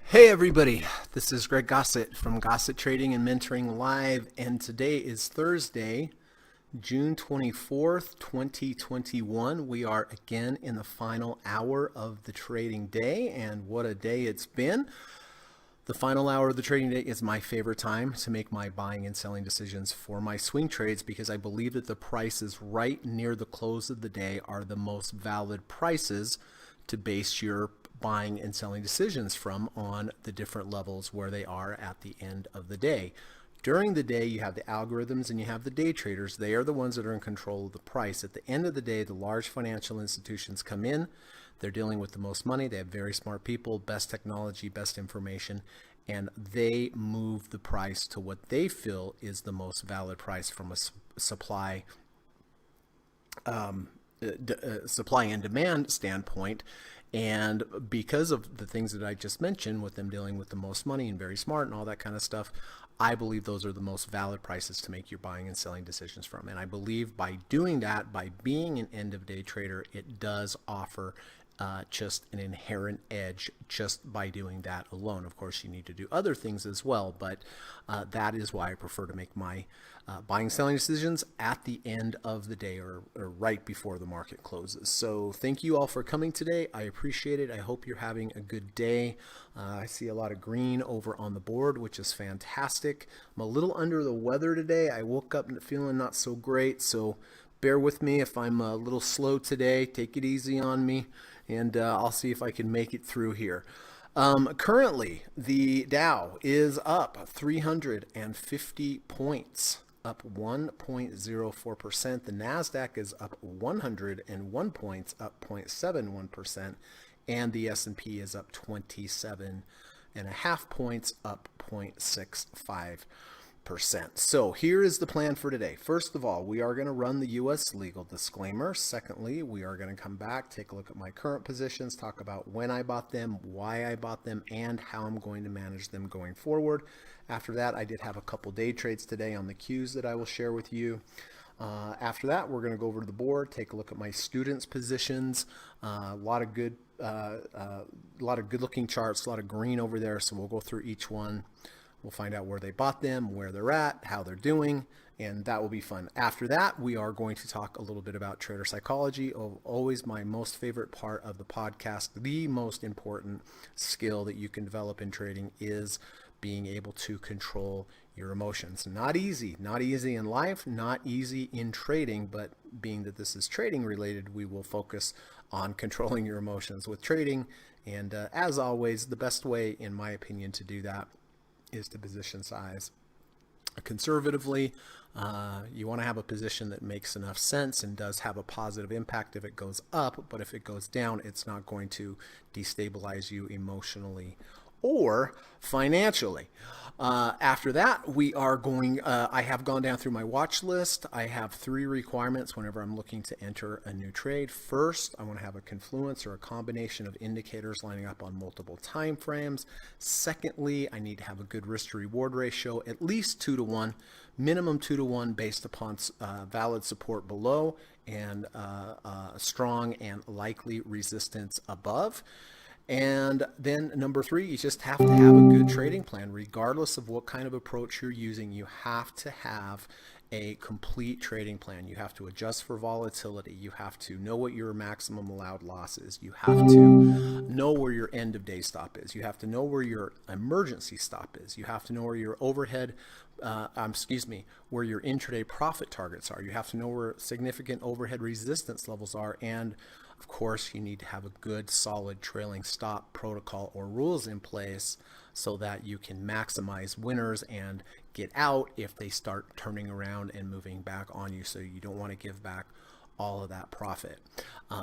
Hey everybody, this is Greg Gossett from Gossett Trading and Mentoring Live, and today is Thursday, June 24th, 2021. We are again in the final hour of the trading day, and what a day it's been. The final hour of the trading day is my favorite time to make my buying and selling decisions for my swing trades because I believe that the prices right near the close of the day are the most valid prices to base your buying and selling decisions from on the different levels where they are at the end of the day. During the day, you have the algorithms and you have the day traders. They are the ones that are in control of the price. At the end of the day, the large financial institutions come in. They're dealing with the most money. They have very smart people, best technology, best information, and they move the price to what they feel is the most valid price from a supply supply and demand standpoint. And because of the things that I just mentioned, with them dealing with the most money and very smart and all that kind of stuff, I believe those are the most valid prices to make your buying and selling decisions from. And I believe by doing that, by being an end of day trader, it does offer just an inherent edge just by doing that alone. Of course, you need to do other things as well, but that is why I prefer to make my buying and selling decisions at the end of the day or right before the market closes. So thank you all for coming today. I appreciate it. I hope you're having a good day. I see a lot of green over on the board, which is fantastic. I'm a little under the weather today. I woke up feeling not so great, so bear with me if I'm a little slow today. Take it easy on me, and I'll see if I can make it through here. Currently, the Dow is up 350 points, up 1.04%. The NASDAQ is up 101 points, up 0.71%. And the S&P is up 27.5 points, up 0.65%. So here is the plan for today. First of all, we are going to run the U.S. legal disclaimer. Secondly, we are going to come back, take a look at my current positions, talk about when I bought them, why I bought them, and how I'm going to manage them going forward. After that, I did have a couple day trades today on the Qs that I will share with you. After that, we're going to go over to the board, take a look at my students' positions. A lot of good looking charts, a lot of green over there. So we'll go through each one. We'll find out where they bought them, where they're at, how they're doing, and that will be fun. After that, we are going to talk a little bit about trader psychology. Always my most favorite part of the podcast. The most important skill that you can develop in trading is being able to control your emotions. Not easy in life, not easy in trading, but being that this is trading related, we will focus on controlling your emotions with trading. And as always, the best way, in my opinion, to do that is to position size conservatively. You want to have a position that makes enough sense and does have a positive impact if it goes up, but if it goes down, it's not going to destabilize you emotionally or financially. After that, we are going, I have gone down through my watch list. I have 3 requirements whenever I'm looking to enter a new trade. First, I want to have a confluence or a combination of indicators lining up on multiple time frames. Secondly, I need to have a good risk to reward ratio, at least 2-to-1, minimum 2-to-1 based upon valid support below and strong and likely resistance above. And then number 3, you just have to have a good trading plan. Regardless of what kind of approach you're using, you have to have a complete trading plan. You have to adjust for volatility. You have to know what your maximum allowed loss is. You have to know where your end of day stop is. You have to know where your emergency stop is. You have to know where your overhead, where your intraday profit targets are. You have to know where significant overhead resistance levels are. And of course, you need to have a good, solid trailing stop protocol or rules in place so that you can maximize winners and get out if they start turning around and moving back on you. So you don't want to give back all of that profit.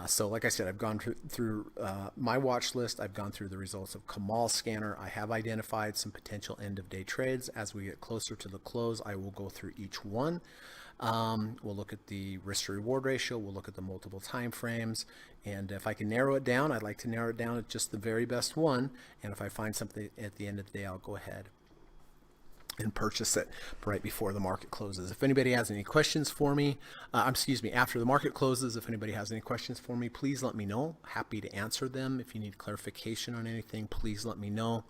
So like I said, I've gone through my watch list. I've gone through the results of Kamal Scanner. I have identified some potential end of day trades. As we get closer to the close, I will go through each one. We'll look at the risk to reward ratio. We'll look at the multiple time frames. And if I can narrow it down, I'd like to narrow it down at just the very best one. And if I find something at the end of the day, I'll go ahead and purchase it right before the market closes. If anybody has any questions for me, after the market closes, if anybody has any questions for me, please let me know. Happy to answer them. If you need clarification on anything, please let me know.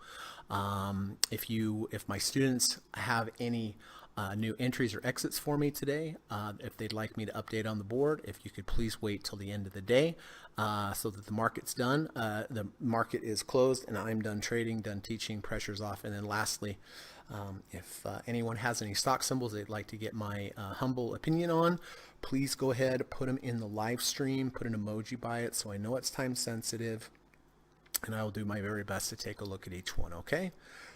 If my students have any new entries or exits for me today, if they'd like me to update on the board, if you could please wait till the end of the day so that the market's done. The market is closed and I'm done trading, done teaching, pressure's off. And then lastly, if anyone has any stock symbols they'd like to get my humble opinion on, please go ahead, put them in the live stream, put an emoji by it so I know it's time sensitive, and I will do my very best to take a look at each one, okay?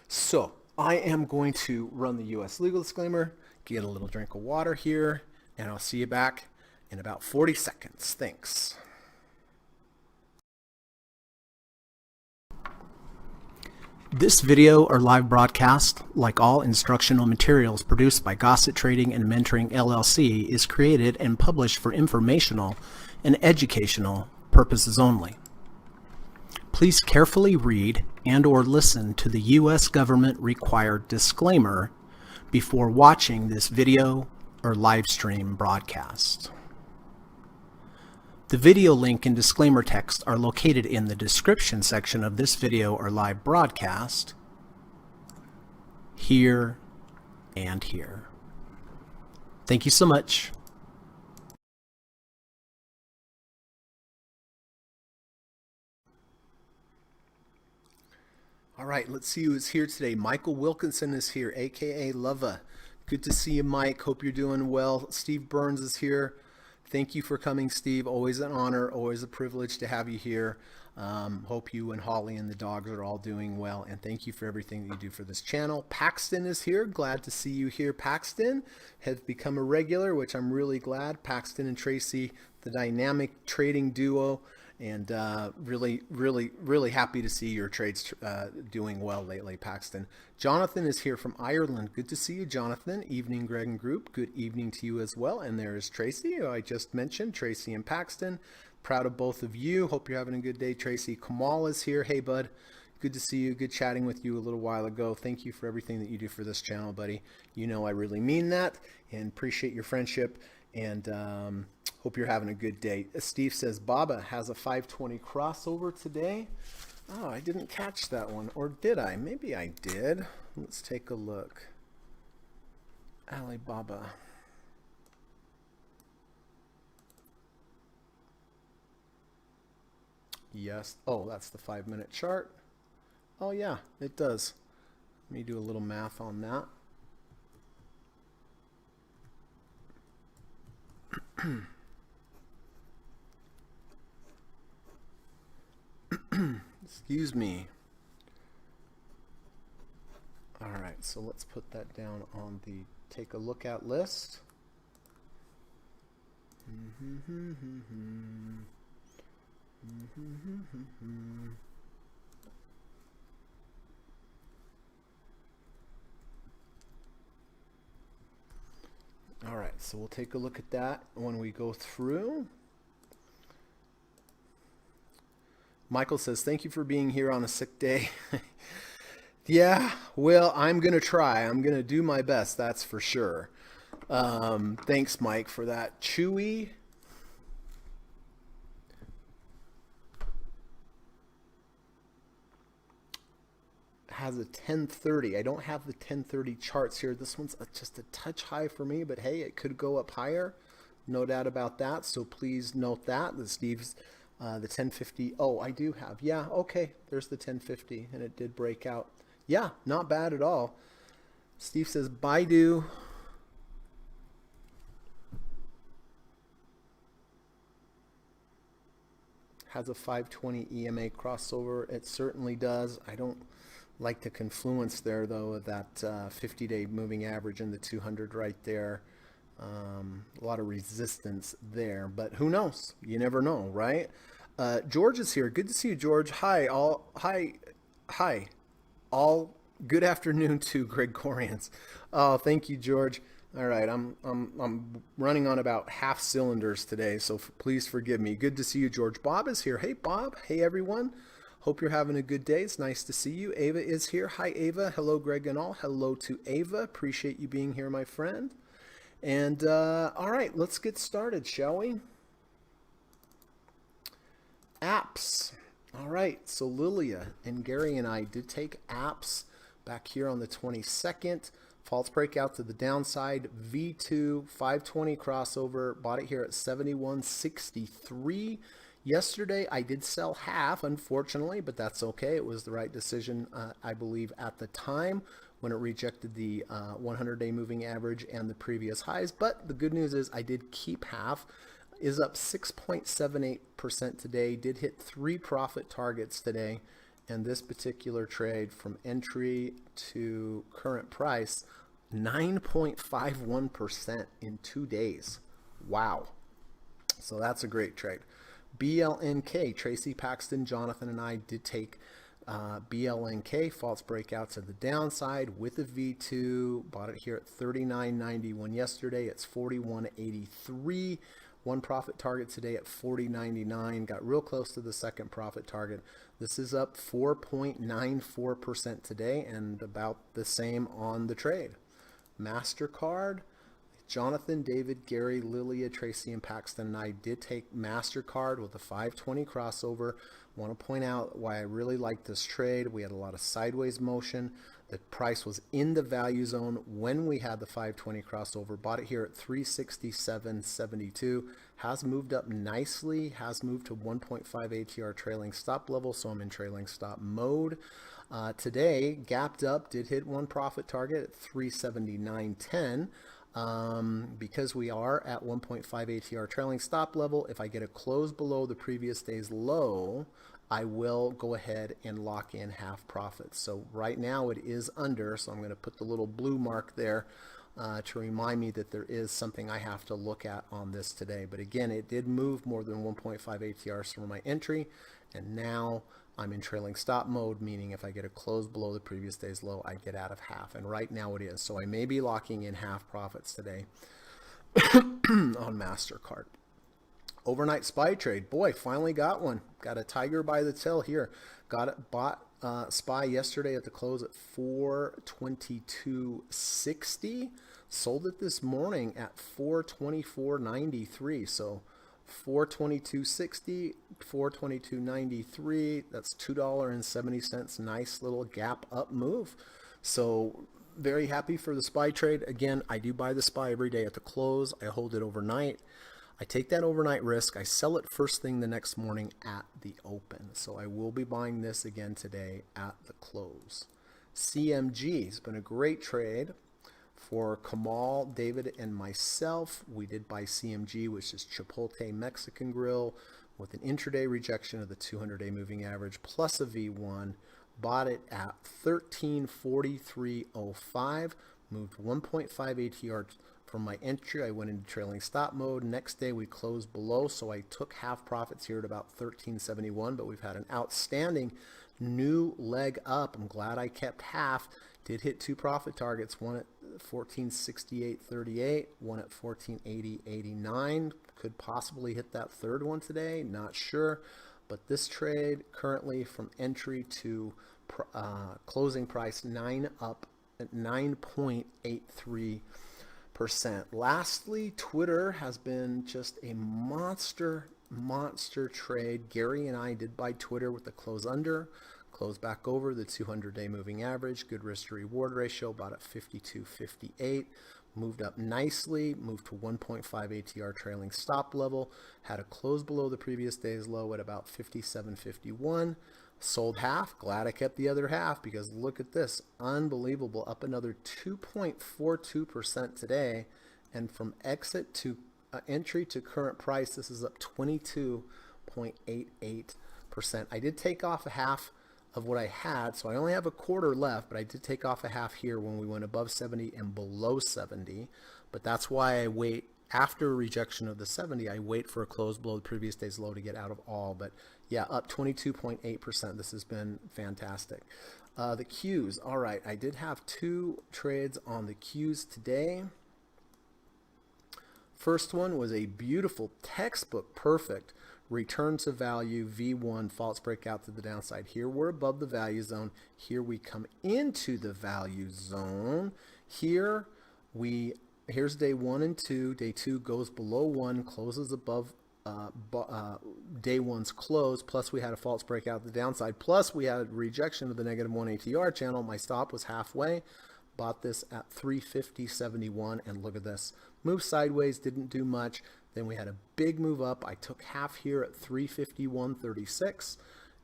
So I am going to run the U.S. legal disclaimer, get a little drink of water here, and I'll see you back in about 40 seconds. Thanks. This video or live broadcast, like all instructional materials produced by Gossett Trading and Mentoring LLC, is created and published for informational and educational purposes only. Please carefully read and/or listen to the U.S. government required disclaimer before watching this video or live stream broadcast. The video link and disclaimer text are located in the description section of this video or live broadcast, here and here. Thank you so much. All right, let's see who is here today. Michael Wilkinson is here, aka Lova. Good to see you, Mike. Hope you're doing well. Steve Burns is here. Thank you for coming, Steve. Always an honor, always a privilege to have you here. Hope you and Holly and the dogs are all doing well, and thank you for everything that you do for this channel. Paxton is here. Glad to see you here. Paxton has become a regular, which I'm really glad. Paxton and Tracy, the dynamic trading duo, and really happy to see your trades doing well lately, Paxton. Jonathan is here from Ireland. Good to see you, Jonathan. Evening, Greg and group. Good evening to you as well. And there's Tracy, who I just mentioned, Tracy and Paxton. Proud of both of you. Hope you're having a good day, Tracy. Kamal is here. Hey, bud. Good to see you. Good chatting with you a little while ago. Thank you for everything that you do for this channel, buddy. You know I really mean that and appreciate your friendship. And hope you're having a good day. Steve says Baba has a 520 crossover today. Oh, I didn't catch that one. Or did I? Maybe I did. Let's take a look. Alibaba. Yes. Oh, that's the 5-minute chart. Oh, yeah, it does. Let me do a little math on that. Excuse me. All right, so let's put that down on the take a look at list. All right, so we'll take a look at that when we go through. Michael says, thank you for being here on a sick day. Yeah, well, I'm going to try. I'm going to do my best, that's for sure. Thanks, Mike, for that. Chewy. Has a 1030. I don't have the 1030 charts here. This one's just a touch high for me, but hey, it could go up higher. No doubt about that. So please note that. The Steve's the 1050. Oh, I do have. Yeah, okay. There's the 1050, and it did break out. Yeah, not bad at all. Steve says Baidu. Has a 520 EMA crossover. It certainly does. I don't like the confluence there, though, of that 50-day moving average and the 200 right there. A lot of resistance there, but who knows? You never know, right? George is here. Good to see you, George. Hi, all. Hi, all. Good afternoon to Gregorians. Oh, thank you, George. All right, I'm running on about half cylinders today, so please forgive me. Good to see you. George Bob is here. Hey Bob. Hey everyone. Hope you're having a good day. It's nice to see you. Ava is here. Hi Ava. Hello Greg and all. Hello to Ava. Appreciate you being here, my friend. And all right, let's get started, shall we? Apps. All right, so Lilia and Gary and I did take apps back here on the 22nd. False breakout to the downside. V2 520 crossover. Bought it here at 71.63. Yesterday I did sell half, unfortunately, but that's okay. It was the right decision, I believe, at the time when it rejected the 100-day moving average and the previous highs. But the good news is I did keep half. Is up 6.78% today. Did hit 3 profit targets today. And this particular trade from entry to current price, 9.51% in 2 days. Wow. So that's a great trade. BLNK, Tracy Paxton, Jonathan, and I did take BLNK, false breakout to the downside with a V2. Bought it here at 39.91 yesterday. It's 41.83. One profit target today at 40.99. Got real close to the second profit target. This is up 4.94% today and about the same on the trade. MasterCard, Jonathan, David, Gary, Lilia, Tracy, and Paxton and I did take MasterCard with a 520 crossover. Want to point out why I really like this trade. We had a lot of sideways motion. The price was in the value zone when we had the 520 crossover. Bought it here at 367.72. Has moved up nicely. Has moved to 1.5 ATR trailing stop level, so I'm in trailing stop mode. Today, gapped up, did hit one profit target at 379.10. Because we are at 1.5 ATR trailing stop level, if I get a close below the previous day's low, I will go ahead and lock in half profits. So right now it is under, so I'm going to put the little blue mark there to remind me that there is something I have to look at on this today. But again, it did move more than 1.5 ATRs from my entry, and now I'm in trailing stop mode, meaning if I get a close below the previous day's low, I get out of half. And right now it is. So I may be locking in half profits today on MasterCard. Overnight SPY trade. Boy, finally got one. Got a tiger by the tail here. Got it, bought SPY yesterday at the close at 422.60. Sold it this morning at 424.93. So 422.60, 422.93. That's $2.70. Nice little gap up move. So very happy for the SPY trade. Again, I do buy the SPY every day at the close. I hold it overnight. I take that overnight risk. I sell it first thing the next morning at the open. So I will be buying this again today at the close. CMG has been a great trade for Kamal, David, and myself. We did buy CMG, which is Chipotle Mexican Grill, with an intraday rejection of the 200-day moving average plus a V1. Bought it at 1343.05. Moved 1.5 ATR from my entry. I went into trailing stop mode. Next day we closed below, so I took half profits here at about 1371, but we've had an outstanding new leg up. I'm glad I kept half. Did hit 2 profit targets, one at 1468.38, one at 1480.89. Could possibly hit that third one today, not sure. But this trade currently from entry to closing price, 9 up at 9.83%. Lastly, Twitter has been just a monster trade. Gary and I did buy Twitter with the close under, close back over the 200-day moving average. Good risk to reward ratio, about at 52.58. Moved up nicely, moved to 1.5 ATR trailing stop level. Had a close below the previous day's low at about 57.51. Sold half. Glad I kept the other half because look at this. Unbelievable. Up another 2.42% today. And from exit to entry to current price, this is up 22.88%. I did take off a half of what I had, so I only have a quarter left, but I did take off a half here when we went above 70 and below 70. But that's why I wait. After rejection of the 70, I wait for a close below the previous day's low to get out of all. But yeah, up 22.8%. This has been fantastic. The Qs. All right, I did have 2 trades on the Qs today. First one was a beautiful textbook, perfect return to value, V1, false breakout to the downside. Here we're above the value zone. Here we come into the value zone. Here's day 1 and 2. Day 2 goes below 1, closes above day 1's close, plus we had a false breakout to the downside, plus we had rejection of the -1 ATR channel. My stop was halfway. Bought this at 350.71, and look at this. Move sideways, didn't do much. Then we had a big move up. I took half here at 351.36.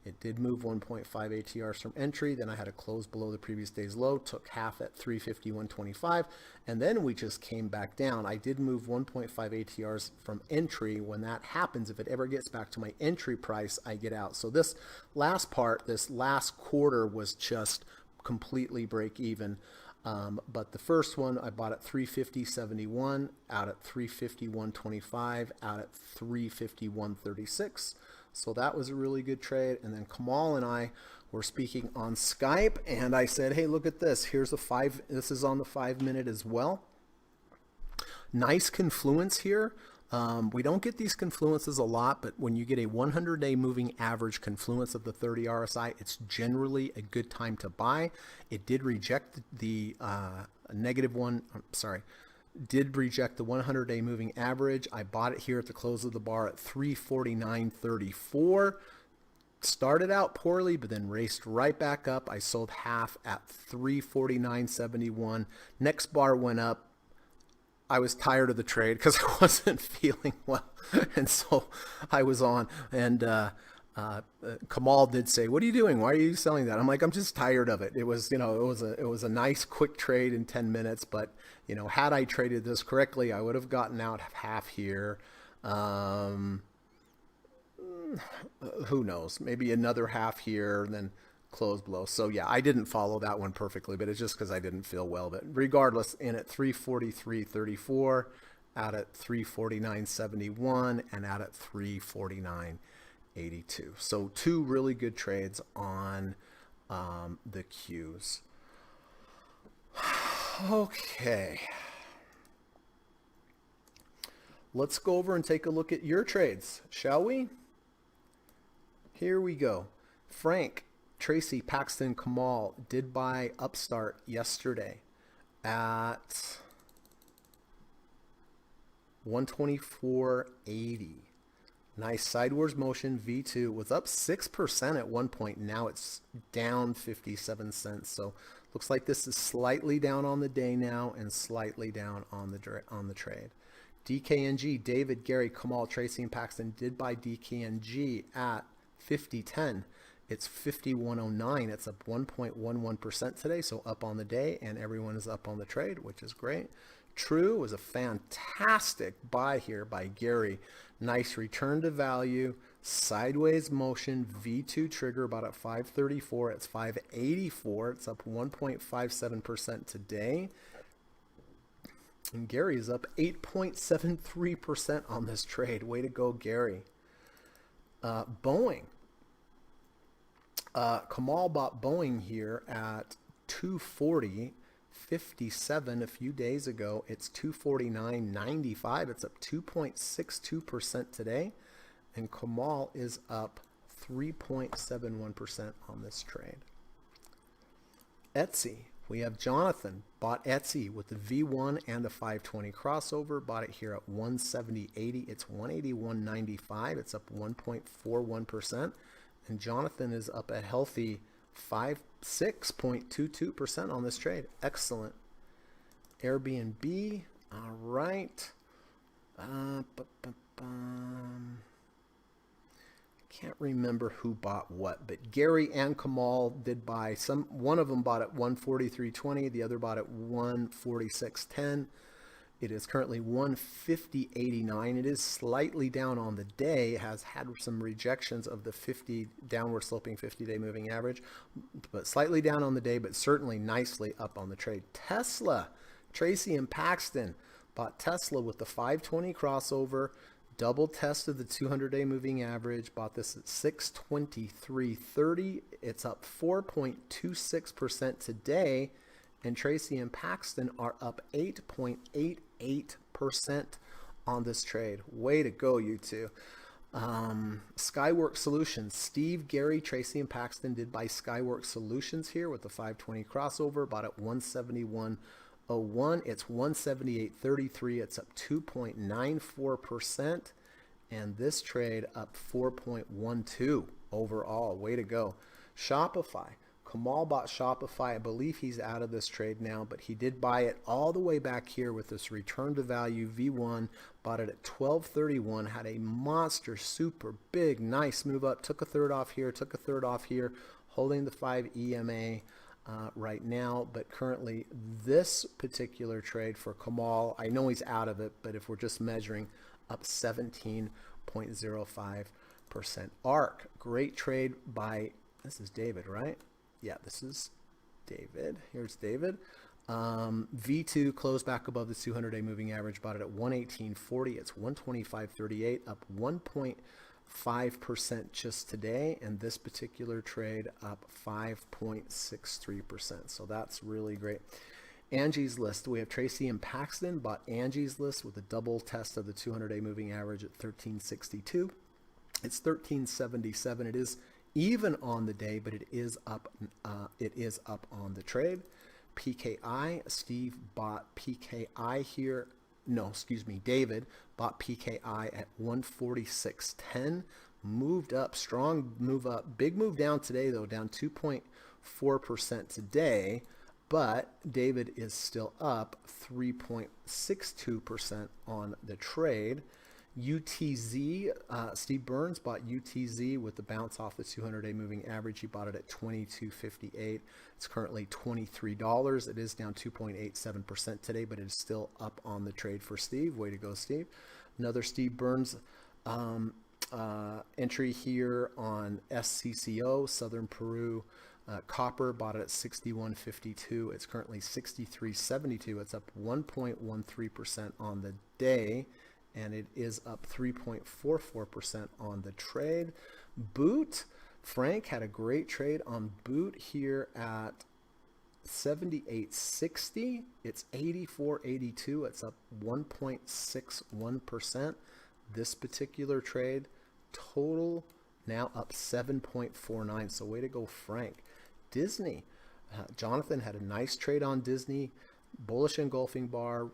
It did move 1.5 ATRs from entry. Then I had a close below the previous day's low, took half at 351.25, and then we just came back down. I did move 1.5 ATRs from entry. When that happens, if it ever gets back to my entry price, I get out. So this last part, this last quarter was just completely break even. But the first one I bought at 350.71, out at 351.25, out at 351.36. So that was a really good trade. And then Kamal and I were speaking on Skype, and I said, hey, look at this. Here's this is on the 5-minute as well. Nice confluence here. We don't get these confluences a lot, but when you get a 100-day moving average confluence of the 30 RSI, it's generally a good time to buy. It did reject the did reject the 100-day moving average. I bought it here at the close of the bar at 349.34. Started out poorly, but then raced right back up. I sold half at 349.71. Next bar went up. I was tired of the trade because I wasn't feeling well, and so I was on. And Kamal did say, "What are you doing? Why are you selling that?" I'm like, "I'm just tired of it." It was, it was a nice quick trade in 10 minutes. But had I traded this correctly, I would have gotten out half here. Who knows? Maybe another half here, and then close below. So yeah, I didn't follow that one perfectly, but it's just because I didn't feel well. But regardless, in at 343.34, out at 349.71, and out at 349.82. So 2 really good trades on the Qs. Okay, let's go over and take a look at your trades, shall we? Here we go. Frank, Tracy, Paxton, Kamal did buy Upstart yesterday at 124.80. Nice sideways motion. V2 was up 6% at one point. Now it's down 57 cents. So looks like this is slightly down on the day now and slightly down on the trade. DKNG, David, Gary, Kamal, Tracy, and Paxton did buy DKNG at 50.10. It's 51.09. It's up 1.11% today, so up on the day, and everyone is up on the trade, which is great. True was a fantastic buy here by Gary. Nice return to value, sideways motion, V2 trigger about at 534. It's 584. It's up 1.57% today. And Gary is up 8.73% on this trade. Way to go, Gary. Boeing. Kamal bought Boeing here at 240.57 a few days ago. It's 249.95. It's up 2.62% today. And Kamal is up 3.71% on this trade. Etsy. We have Jonathan bought Etsy with the V1 and the 520 crossover. Bought it here at 170.80. It's 181.95. It's up 1.41%. And Jonathan is up a healthy 6.22% on this trade. Excellent. Airbnb. All right. Can't remember who bought what, but Gary and Kamal did buy some. One of them bought at 143.20. The other bought at 146.10. It is currently 150.89. It is slightly down on the day. It has had some rejections of the 50 downward sloping 50-day moving average, but slightly down on the day, but certainly nicely up on the trade. Tesla, Tracy and Paxton bought Tesla with the 520 crossover, double tested the 200-day moving average, bought this at 623.30. It's up 4.26% today. And Tracy and Paxton are up 8.88% on this trade. Way to go, you two. Skyworks Solutions. Steve, Gary, Tracy, and Paxton did buy Skyworks Solutions here with the 520 crossover. Bought at 171.01. It's 178.33. It's up 2.94%. And this trade up 4.12 overall. Way to go. Shopify. Kamal bought Shopify. I believe he's out of this trade now, but he did buy it all the way back here with this return to value V1. Bought it at 12.31. Had a monster, super big, nice move up. Took a third off here, took a third off here, holding the 5 EMA right now. But currently, this particular trade for Kamal, I know he's out of it, but if we're just measuring, up 17.05%. ARC, great trade by, this is David, right? Yeah, this is David. Here's David. V2 closed back above the 200-day moving average. Bought it at 118.40. It's 125.38, up 1.5% just today. And this particular trade up 5.63%. So that's really great. Angie's List. We have Tracy and Paxton. Bought Angie's List with a double test of the 200-day moving average at 1362. It's 1377. It is even on the day, but it is up on the trade. PKI, Steve bought PKI here. No, excuse me, David bought PKI at 146.10. Moved up, strong move up. Big move down today though, down 2.4% today, but David is still up 3.62% on the trade. UTZ, Steve Burns bought UTZ with the bounce off the 200-day moving average. He bought it at $22.58. It's currently $23. It is down 2.87% today, but it is still up on the trade for Steve. Way to go, Steve. Another Steve Burns entry here on SCCO, Southern Peru. Copper bought it at 61.52. It's currently 63.72. It's up 1.13% on the day, and it is up 3.44% on the trade. Boot, Frank had a great trade on Boot here at 78.60. It's 84.82. It's up 1.61%. This particular trade, total now up 7.49. So way to go, Frank. Disney, Jonathan had a nice trade on Disney. Bullish engulfing bar,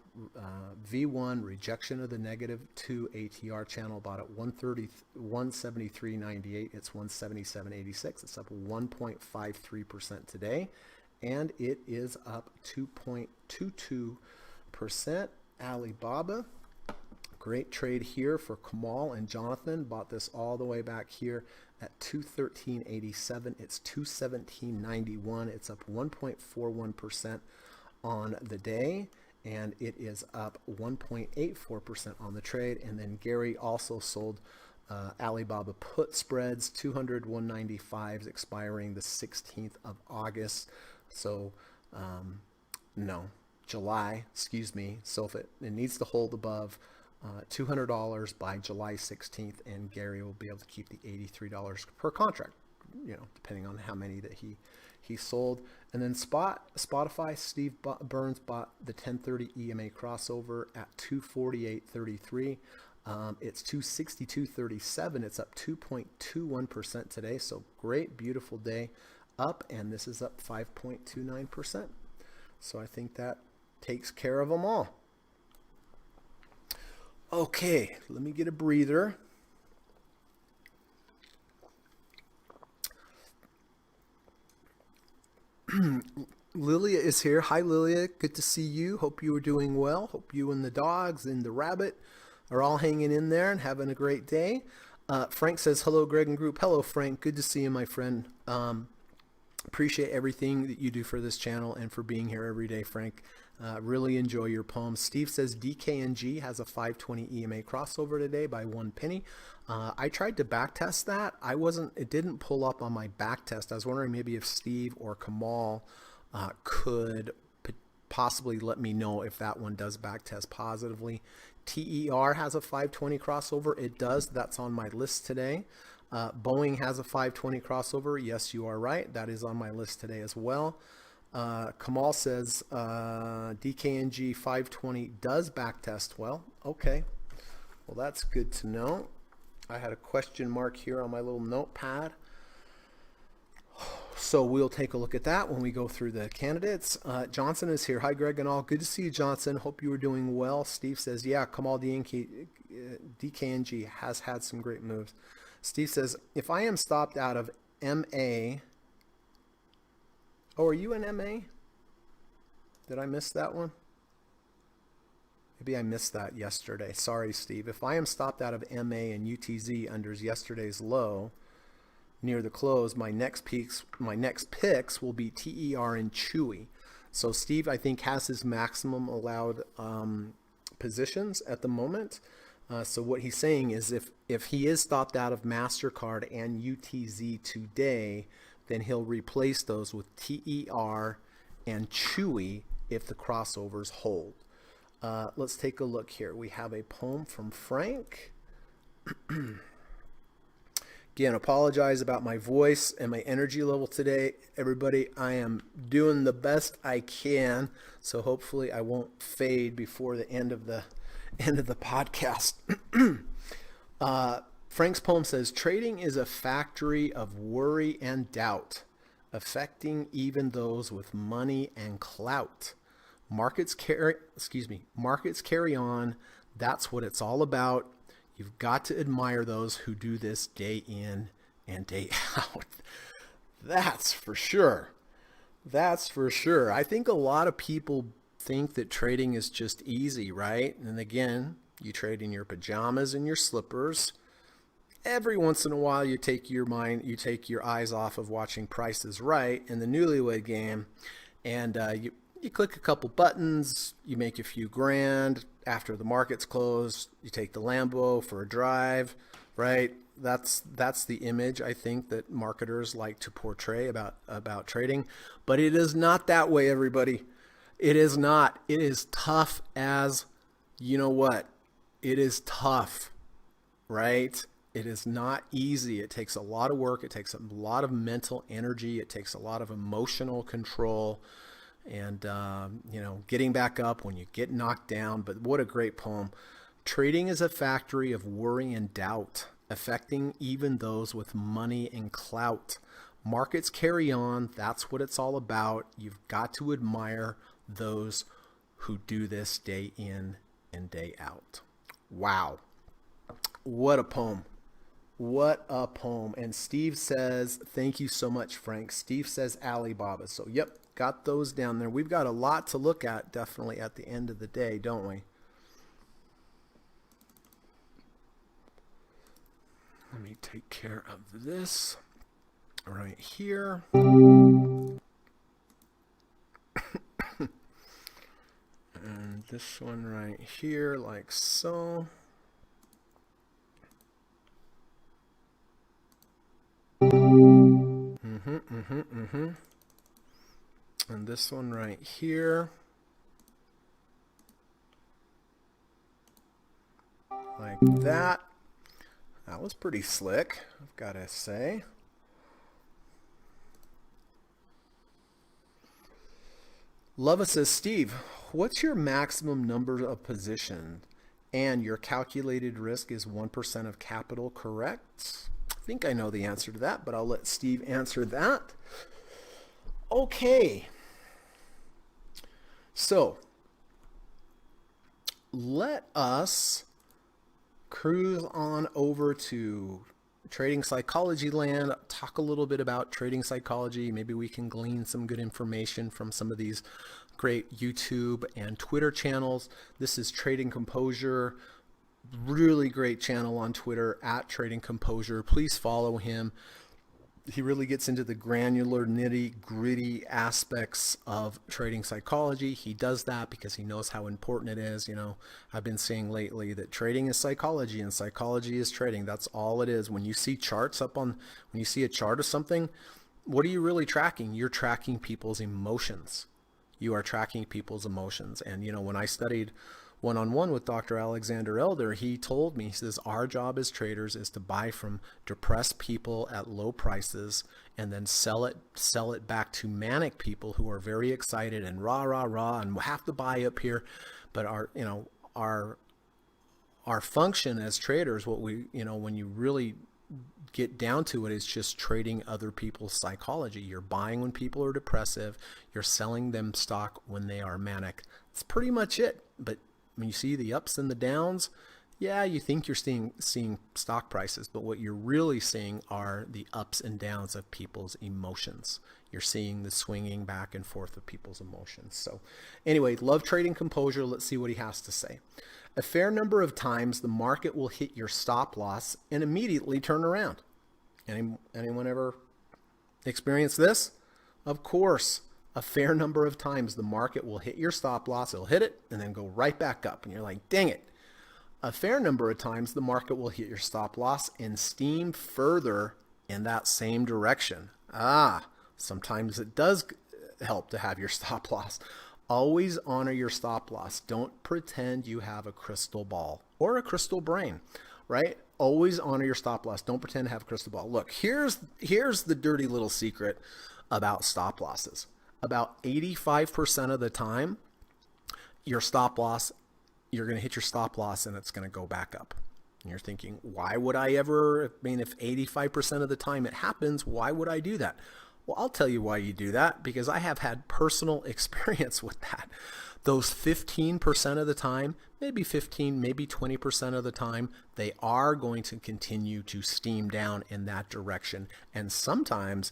V1, rejection of the -2 ATR channel, bought at 173.98. It's 177.86. It's up 1.53% today, and it is up 2.22%. Alibaba, great trade here for Kamal and Jonathan. Bought this all the way back here at 213.87. It's 217.91. It's up 1.41% on the day, and it is up 1.84% on the trade. And then Gary also sold Alibaba put spreads, 200 195s expiring the 16th of August. So July, excuse me. So if it needs to hold above $200 by July 16th, and Gary will be able to keep the $83 per contract, depending on how many that he sold. And then Spotify, Steve Burns bought the 1030 EMA crossover at 248.33. It's 262.37. It's up 2.21% today. So great, beautiful day up, and this is up 5.29%. So I think that takes care of them all. Okay, let me get a breather. Lilia is here. Hi, Lilia. Good to see you. Hope you are doing well. Hope you and the dogs and the rabbit are all hanging in there and having a great day. Frank says, hello, Greg and group. Hello, Frank. Good to see you, my friend. Appreciate everything that you do for this channel and for being here every day, Frank. Really enjoy your poems. Steve says DKNG has a 520 EMA crossover today by 1 penny. I tried to back test that. It didn't pull up on my back test. I was wondering maybe if Steve or Kamal could possibly let me know if that one does back test positively. TER has a 520 crossover. It does. That's on my list today. Boeing has a 520 crossover. Yes, you are right. That is on my list today as well. Kamal says DKNG 520 does backtest. Well, okay. Well, that's good to know. I had a question mark here on my little notepad. So we'll take a look at that when we go through the candidates. Johnson is here. Hi, Greg and all. Good to see you, Johnson. Hope you were doing well. Steve says, yeah, Kamal DKNG has had some great moves. Steve says, if I am stopped out of MA, oh, are you in MA? Did I miss that one? Maybe I missed that yesterday. Sorry, Steve. If I am stopped out of MA and UTZ under yesterday's low near the close, my next picks will be TER and Chewy. So Steve, I think, has his maximum allowed positions at the moment. So what he's saying is if he is stopped out of MasterCard and UTZ today, then he'll replace those with TER and Chewy if the crossovers hold. Let's take a look here. We have a poem from Frank. Again, apologize about my voice and my energy level today. Everybody, I am doing the best I can, so hopefully I won't fade before the end of the podcast. Frank's poem says, trading is a factory of worry and doubt, affecting even those with money and clout. Markets carry on. That's what it's all about. You've got to admire those who do this day in and day out. That's for sure. That's for sure. I think a lot of people think that trading is just easy, right? And again, you trade in your pajamas and your slippers. Every once in a while, you take your eyes off of watching Price is Right in the Newlywed Game, and you click a couple buttons, you make a few grand. After the market's closed, you take the Lambo for a drive, right? That's the image I think that marketers like to portray about trading, but it is not that way, everybody. It is not. It is tough as, you know what? It is tough, right? It is not easy. It takes a lot of work. It takes a lot of mental energy. It takes a lot of emotional control. And, getting back up when you get knocked down. But what a great poem. Trading is a factory of worry and doubt, affecting even those with money and clout. Markets carry on. That's what it's all about. You've got to admire those who do this day in and day out. Wow. What a poem. What a poem. And Steve says, thank you so much, Frank. Steve says Alibaba. So, yep. Got those down there. We've got a lot to look at definitely at the end of the day, don't we? Let me take care of this right here. And this one right here, like so. And this one right here, like that. That was pretty slick, I've got to say. Lova says, Steve, what's your maximum number of positions? And your calculated risk is 1% of capital, correct? I think I know the answer to that, but I'll let Steve answer that. Okay. So let us cruise on over to trading psychology land, talk a little bit about trading psychology. Maybe we can glean some good information from some of these great YouTube and Twitter channels. This is Trading Composure, really great channel on Twitter at Trading Composure. Please follow him. He really gets into the granular, nitty-gritty aspects of trading psychology. He does that because he knows how important it is. I've been saying lately that trading is psychology and psychology is trading. That's all it is. When you see charts when you see a chart of something, what are you really tracking? You're tracking people's emotions. You are tracking people's emotions. And, when I studied one-on-one with Dr. Alexander Elder, he told me, he says, our job as traders is to buy from depressed people at low prices and then sell it back to manic people who are very excited and rah, rah, rah, and have to buy up here. But our our function as traders, what we, when you really get down to it, it's just trading other people's psychology. You're buying when people are depressive. You're selling them stock when they are manic. That's pretty much it. But when you see the ups and the downs, yeah, you think you're seeing stock prices, but what you're really seeing are the ups and downs of people's emotions. You're seeing the swinging back and forth of people's emotions. So anyway, love Trading Composure. Let's see what he has to say. A fair number of times the market will hit your stop loss and immediately turn around. Anyone ever experienced this? Of course. A fair number of times the market will hit your stop loss, it'll hit it, and then go right back up. And you're like, dang it. A fair number of times the market will hit your stop loss and steam further in that same direction. Sometimes it does help to have your stop loss. Always honor your stop loss. Don't pretend you have a crystal ball or a crystal brain, right? Always honor your stop loss. Don't pretend to have a crystal ball. Look, here's the dirty little secret about stop losses. About 85% of the time, your stop loss, you're going to hit your stop loss and it's going to go back up. And you're thinking, why would I ever, if 85% of the time it happens, why would I do that? Well, I'll tell you why you do that, because I have had personal experience with that. Those 15% of the time, maybe 15, maybe 20% of the time, they are going to continue to steam down in that direction. And sometimes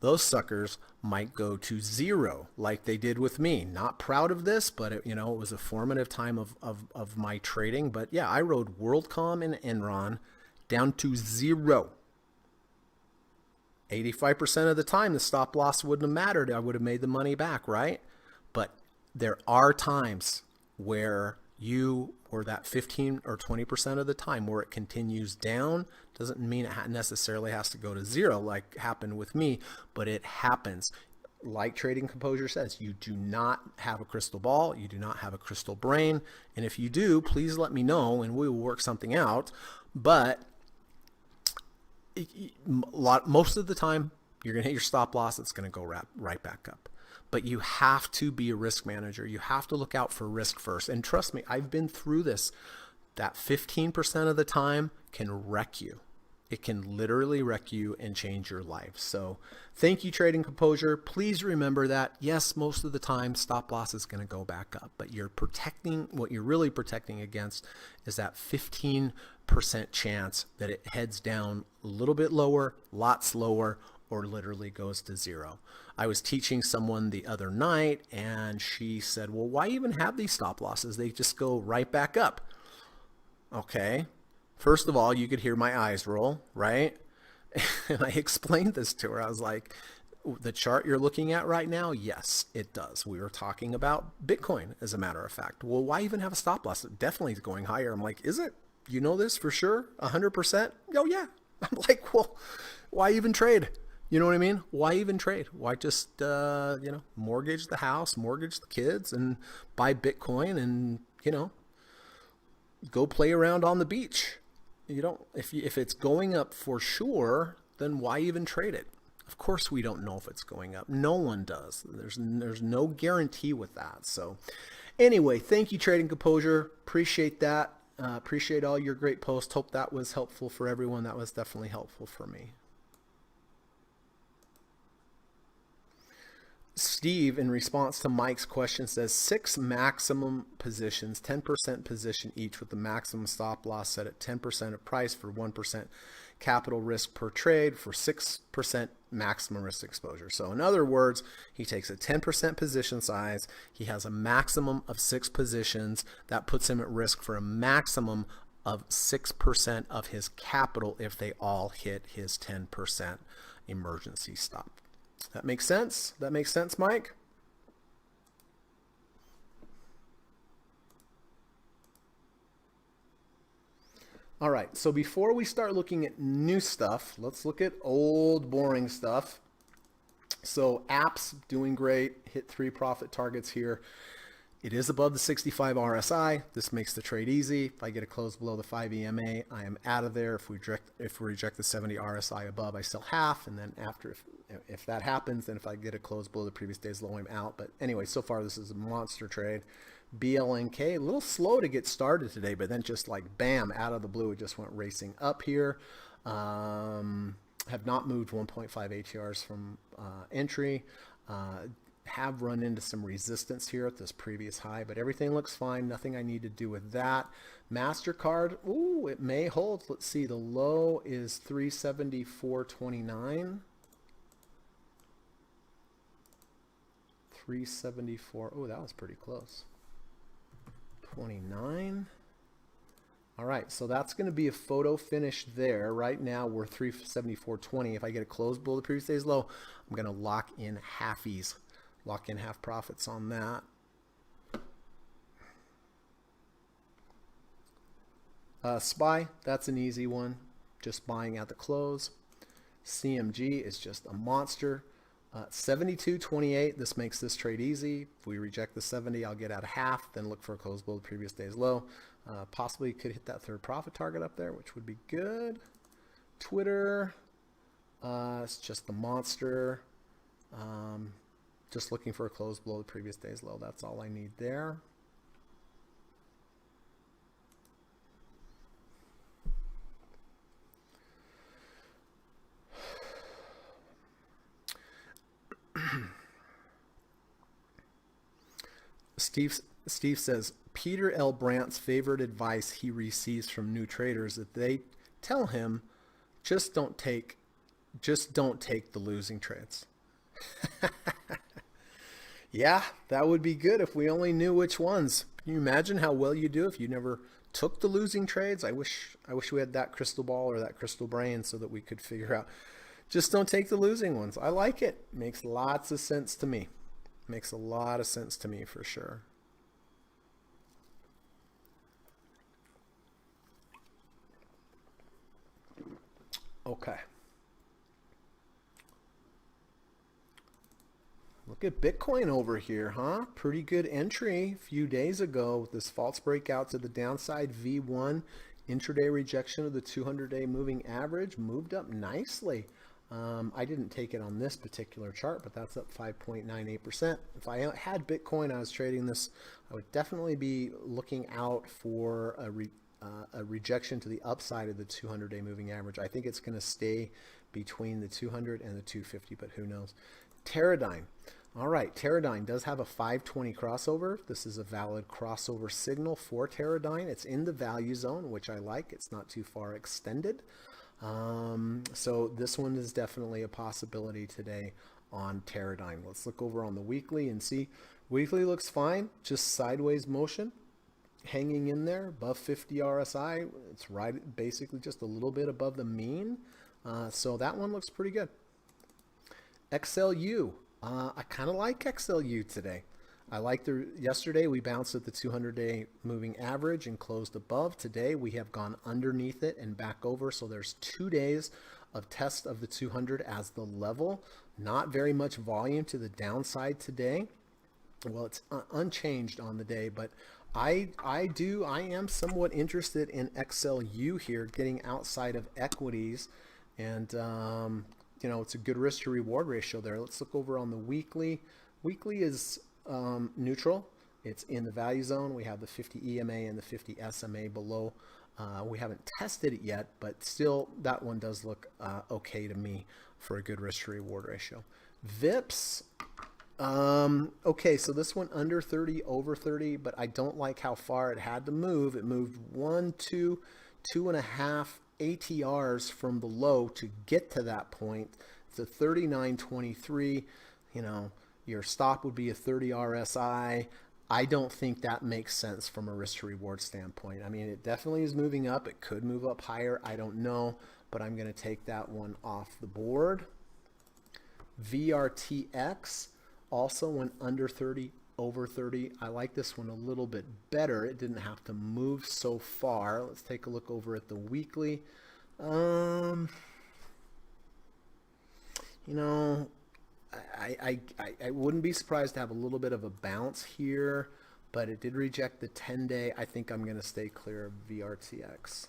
those suckers might go to zero like they did with me. Not proud of this, but it was a formative time of my trading. But yeah, I rode WorldCom and Enron down to zero. 85% of the time, the stop loss wouldn't have mattered. I would have made the money back, right? But there are times where that 15 or 20% of the time where it continues down. Doesn't mean it necessarily has to go to zero like happened with me, but it happens. Like Trading Composure says, you do not have a crystal ball. You do not have a crystal brain. And if you do, please let me know and we will work something out. But most of the time, you're going to hit your stop loss. It's going to go right back up. But you have to be a risk manager. You have to look out for risk first. And trust me, I've been through this. That 15% of the time can wreck you. It can literally wreck you and change your life. So thank you, Trading Composure. Please remember that, yes, most of the time, stop loss is going to go back up. But what you're really protecting against is that 15% chance that it heads down a little bit lower, lots lower, or literally goes to zero. I was teaching someone the other night and she said, well, why even have these stop losses? They just go right back up. Okay. First of all, you could hear my eyes roll, right? And I explained this to her. I was like, the chart you're looking at right now, yes, it does. We were talking about Bitcoin, as a matter of fact. Well, why even have a stop loss? It definitely is going higher. I'm like, is it? You know this for sure? 100%? Oh, yeah. I'm like, well, why even trade? You know what I mean? Why even trade? Why just, mortgage the house, mortgage the kids, and buy Bitcoin and, go play around on the beach? If it's going up for sure, then why even trade it? Of course we don't know if it's going up. No one does. There's no guarantee with that. So anyway, thank you, Trading Composure. Appreciate that. Appreciate all your great posts. Hope that was helpful for everyone. That was definitely helpful for me. Steve, in response to Mike's question, says 6 maximum positions, 10% position each, with the maximum stop loss set at 10% of price for 1% capital risk per trade for 6% maximum risk exposure. So in other words, he takes a 10% position size. He has a maximum of 6 positions. That puts him at risk for a maximum of 6% of his capital if they all hit his 10% emergency stop. That makes sense? That makes sense, Mike? All right, so before we start looking at new stuff, let's look at old boring stuff. So apps doing great, hit 3 profit targets here. It is above the 65 RSI. This makes the trade easy. If I get a close below the 5 EMA, I am out of there. If we reject the 70 RSI above, I sell half. And then after, if that happens, then if I get a close below the previous day's low, I'm out. But anyway, so far this is a monster trade. BLNK, a little slow to get started today, but then just like bam, out of the blue, it just went racing up here. Have not moved 1.5 ATRs from entry. Have run into some resistance here at this previous high, but everything looks fine. Nothing I need to do with that. MasterCard, ooh, it may hold. Let's see, the low is 374.29. 374, oh, that was pretty close. 29. All right, so that's going to be a photo finish there. Right now we're 374.20. If I get a close below the previous day's low, I'm going to lock in halfies. Lock in half profits on that. SPY, that's an easy one. Just buying at the close. CMG is just a monster. 72.28, this makes this trade easy. If we reject the 70, I'll get out a half, then look for a close below the previous day's low. Possibly could hit that third profit target up there, which would be good. Twitter, it's just the monster. Just looking for a close below the previous day's low. That's all I need there. Steve says, Peter L. Brandt's favorite advice he receives from new traders that they tell him, just don't take the losing trades. Yeah, that would be good if we only knew which ones. Can you imagine how well you do if you never took the losing trades? I wish we had that crystal ball or that crystal brain so that we could figure out. Just don't take the losing ones. I like it. Makes lots of sense to me. Makes a lot of sense to me for sure. Okay. Look at Bitcoin over here, huh? Pretty good entry a few days ago with this false breakout to the downside. V1 intraday rejection of the 200-day moving average moved up nicely. I didn't take it on this particular chart, but that's up 5.98%. If I had Bitcoin, I was trading this, I would definitely be looking out for a rejection to the upside of the 200-day moving average. I think it's going to stay between the 200 and the 250, but who knows. Teradyne. All right, Teradyne does have a 520 crossover. This is a valid crossover signal for Teradyne. It's in the value zone, which I like. It's not too far extended. So this one is definitely a possibility today on Teradyne. Let's look over on the weekly and see. Weekly looks fine, just sideways motion, hanging in there above 50 RSI. It's right, basically just a little bit above the mean. So that one looks pretty good. XLU. I kind of like XLU today. I like yesterday we bounced at the 200-day moving average and closed above. Today we have gone underneath it and back over. So there's 2 days of test of the 200 as the level. Not very much volume to the downside today. Well, it's unchanged on the day, but I am somewhat interested in XLU here, getting outside of equities, and you know, it's a good risk to reward ratio there. Let's look over on the weekly. Weekly is neutral. It's in the value zone. We have the 50 EMA and the 50 SMA below. We haven't tested it yet, but still that one does look okay to me for a good risk to reward ratio. VIPs. Okay, so this one under 30, over 30, but I don't like how far it had to move. It moved 1, 2, 2.5 ATRs from below to get to that point. It's a 39.23. You know, your stop would be a 30 RSI. I don't think that makes sense from a risk to reward standpoint. I mean, it definitely is moving up. It could move up higher. I don't know, but I'm going to take that one off the board. VRTX also went under 30, over 30. I like this one a little bit better. It didn't have to move so far. Let's take a look over at the weekly. You know, I wouldn't be surprised to have a little bit of a bounce here, but it did reject the 10-day. I think I'm going to stay clear of VRTX.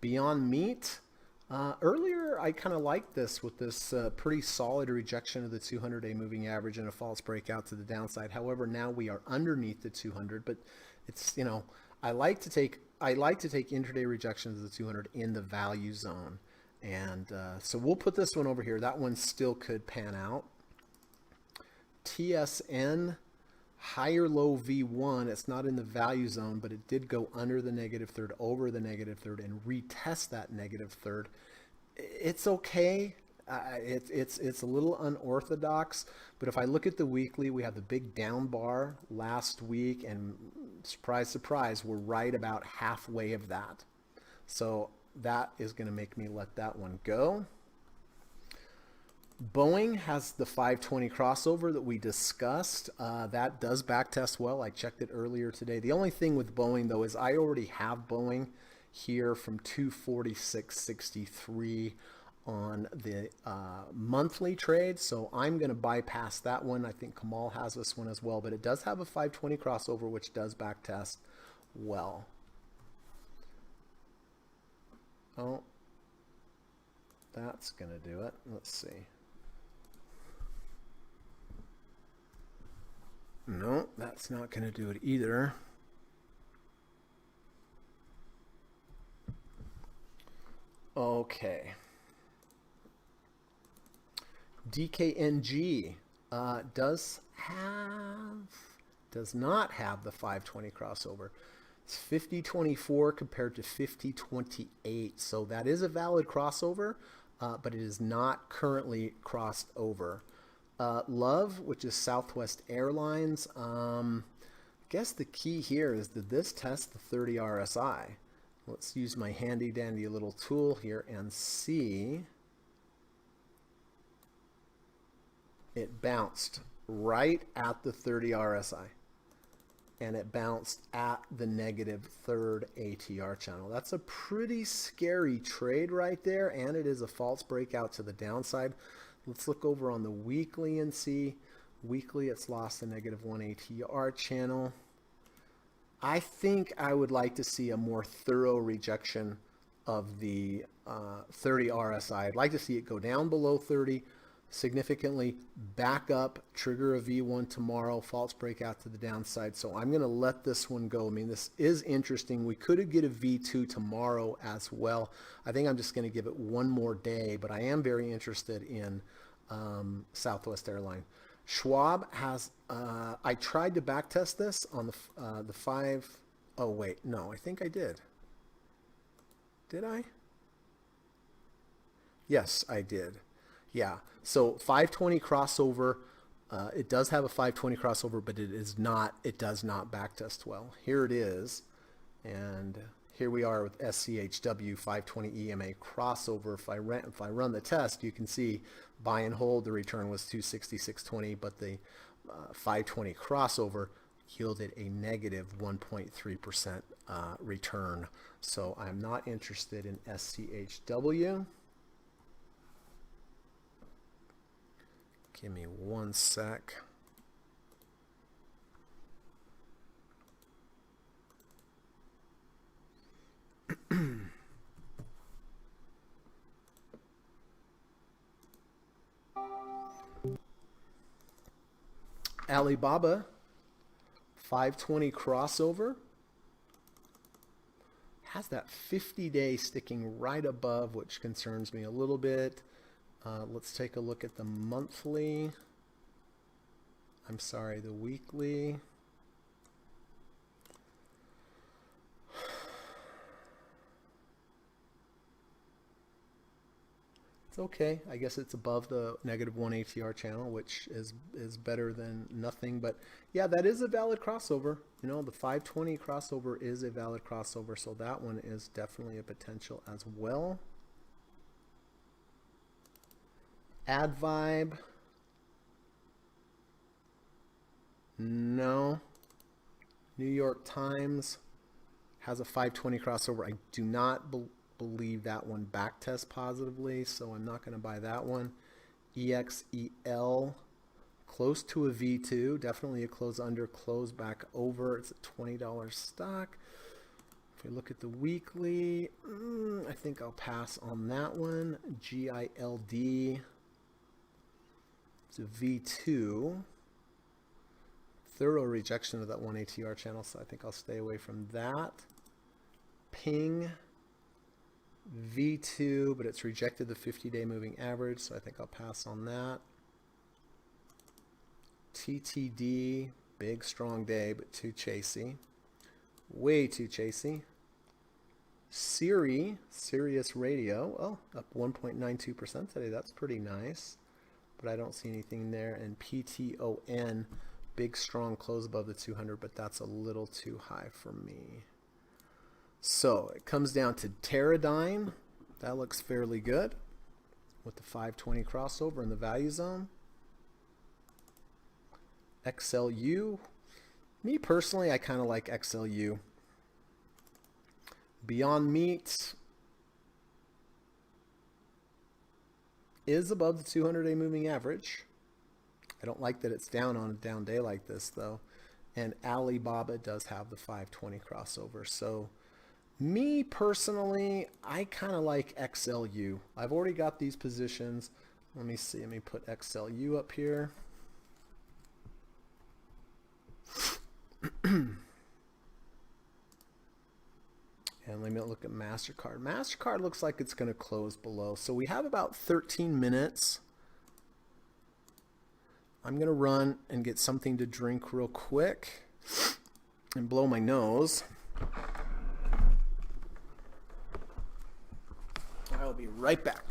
Beyond Meat. Earlier, I kind of liked this with this pretty solid rejection of the 200-day moving average and a false breakout to the downside. However, now we are underneath the 200, but it's, you know, I like to take intraday rejections of the 200 in the value zone, and so we'll put this one over here. That one still could pan out. TSN. Higher low V1, it's not in the value zone, but it did go under the negative third, over the negative third, and retest that negative third. It's okay. It's a little unorthodox, but if I look at the weekly, we have the big down bar last week, and surprise, surprise, we're right about halfway of that. So that is going to make me let that one go. Boeing has the 520 crossover that we discussed. That does backtest well. I checked it earlier today. The only thing with Boeing, though, is I already have Boeing here from 246.63 on the monthly trade, so I'm going to bypass that one. I think Kamal has this one as well, but it does have a 520 crossover, which does backtest well. Oh, that's going to do it. Let's see. No, that's not going to do it either. Okay. DKNG does not have the 520 crossover. It's 50.24 compared to 50.28. So that is a valid crossover, but it is not currently crossed over. Love, which is Southwest Airlines. I guess the key here is, did this test the 30 RSI? Let's use my handy dandy little tool here and see. It bounced right at the 30 RSI, and it bounced at the negative third ATR channel. That's a pretty scary trade right there, and it is a false breakout to the downside. Let's look over on the weekly and see. Weekly, it's lost the negative 1 ATR channel. I think I would like to see a more thorough rejection of the 30 RSI. I'd like to see it go down below 30 significantly, back up, trigger a V1 tomorrow, false breakout to the downside. So I'm going to let this one go. I mean, this is interesting. We could get a V2 tomorrow as well. I think I'm just going to give it one more day, but I am very interested in Southwest Airlines. Schwab has, I tried to backtest this on the 5, oh wait, no, I think I did. Did I? Yes, I did. Yeah, so 520 crossover, it does have a 520 crossover, but it does not backtest well. Here it is, and here we are with SCHW 520 EMA crossover. If I run the test, you can see buy and hold, the return was 266.20, but the 520 crossover yielded a negative 1.3% return. So I'm not interested in SCHW. Give me one sec. Alibaba 520 crossover has that 50-day sticking right above, which concerns me a little bit. Let's take a look at the monthly. I'm sorry, the weekly. It's okay. I guess it's above the negative 1 ATR channel, which is better than nothing. But yeah, that is a valid crossover. You know, the 520 crossover is a valid crossover, so that one is definitely a potential as well. AdVibe. No. New York Times has a 520 crossover. I do not believe that one backtests positively, so I'm not going to buy that one. EXEL, close to a V2, definitely a close under, close back over. It's a $20 stock. If we look at the weekly, I think I'll pass on that one. GILD. It's a V2. Thorough rejection of that 1 ATR channel, so I think I'll stay away from that. Ping. V2, but it's rejected the 50-day moving average, so I think I'll pass on that. TTD, big strong day, but too chasey. Way too chasey. Sirius Radio, oh, up 1.92% today. That's pretty nice, but I don't see anything there. And PTON, big strong close above the 200, but that's a little too high for me. So it comes down to Teradyne. That looks fairly good with the 520 crossover in the value zone. XLU. Me personally, I kind of like XLU. Beyond Meat is above the 200-day moving average. I don't like that it's down on a down day like this, though. And Alibaba does have the 520 crossover. So me personally, I kind of like XLU. I've already got these positions. Let me see. Let me put XLU up here. And let me look at MasterCard. MasterCard looks like it's going to close below. So we have about 13 minutes. I'm going to run and get something to drink real quick and blow my nose. I'll be right back.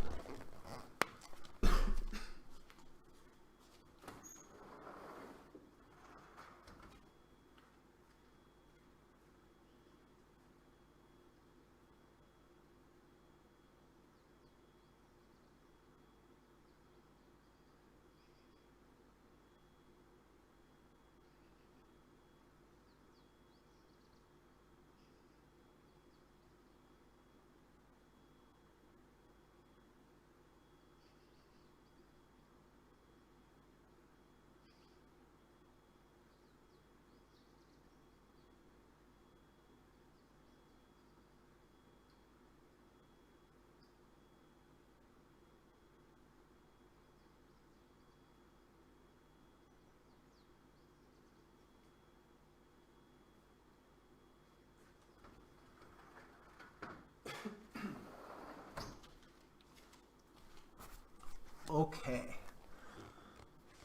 Okay.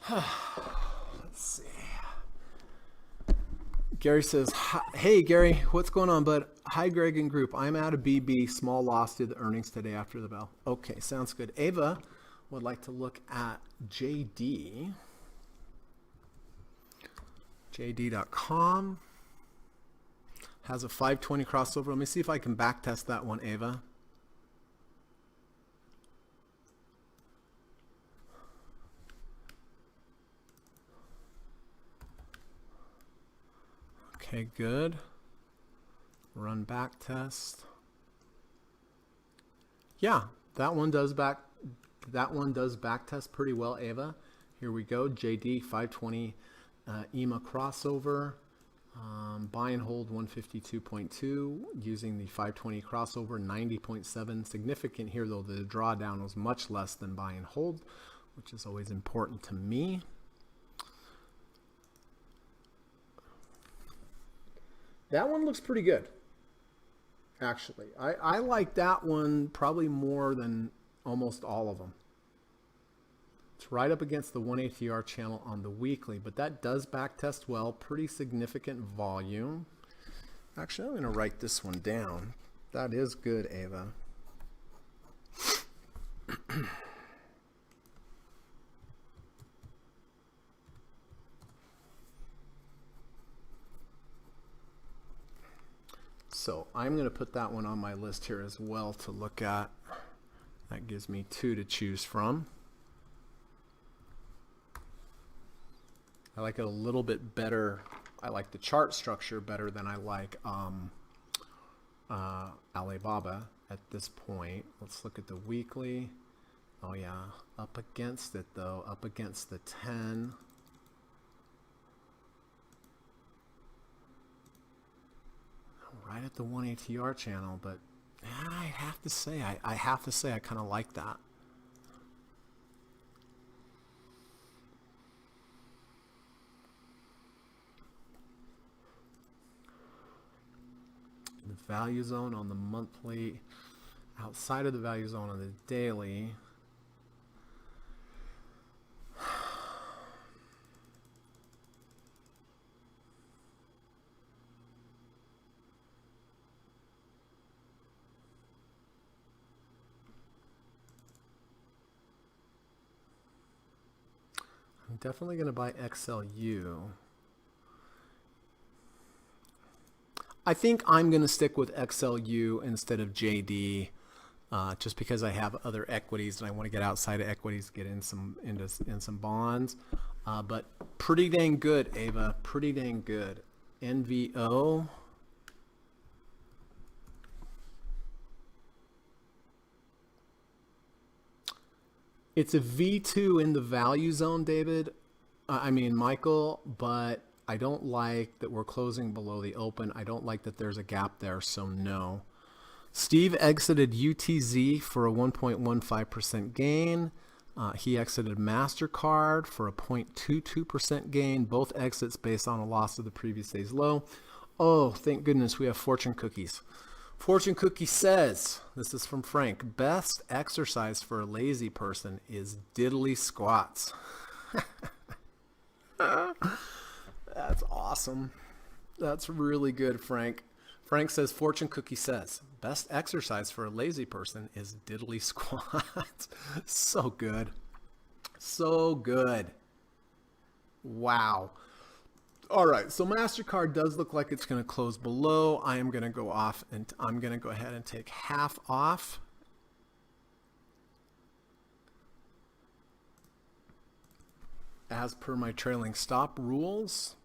Let's see. Gary says, hey, Gary, what's going on, bud? Hi, Greg and group. I'm out of BB. Small loss to the earnings today after the bell. Okay, sounds good. Ava would like to look at JD. JD.com has a 520 crossover. Let me see if I can back test that one, Ava. Okay, good. Run back test. Yeah, that one does back test pretty well, Ava. Here we go. JD 520 EMA crossover. Buy and hold 152.2 using the 520 crossover 90.7. Significant here though, the drawdown was much less than buy and hold, which is always important to me. That one looks pretty good, actually. I like that one probably more than almost all of them. It's right up against the 1 ATR channel on the weekly, but that does back test well. Pretty significant volume. Actually, I'm going to write this one down. That is good, Ava. So I'm going to put that one on my list here as well to look at. That gives me two to choose from. I like it a little bit better. I like the chart structure better than I like Alibaba at this point. Let's look at the weekly. Oh yeah, up against it though, up against the 10. right at the 1 ATR channel, but I have to say, I kind of like that. The value zone on the monthly, outside of the value zone on the daily. I'm definitely going to buy XLU. I think I'm going to stick with XLU instead of JD, just because I have other equities and I want to get outside of equities, get in some bonds. But pretty dang good, Ava. Pretty dang good. NVO. It's a V2 in the value zone, David. Michael, but I don't like that we're closing below the open. I don't like that there's a gap there, so no. Steve exited UTZ for a 1.15% gain. He exited MasterCard for a 0.22% gain. Both exits based on a loss of the previous day's low. Oh, thank goodness we have fortune cookies. Fortune cookie says, this is from Frank, best exercise for a lazy person is diddly squats. That's awesome. That's really good, Frank. Frank says, fortune cookie says, best exercise for a lazy person is diddly squats. So good. So good. Wow. All right, so MasterCard does look like it's going to close below. I am going to go off and I'm going to go ahead and take half off. As per my trailing stop rules.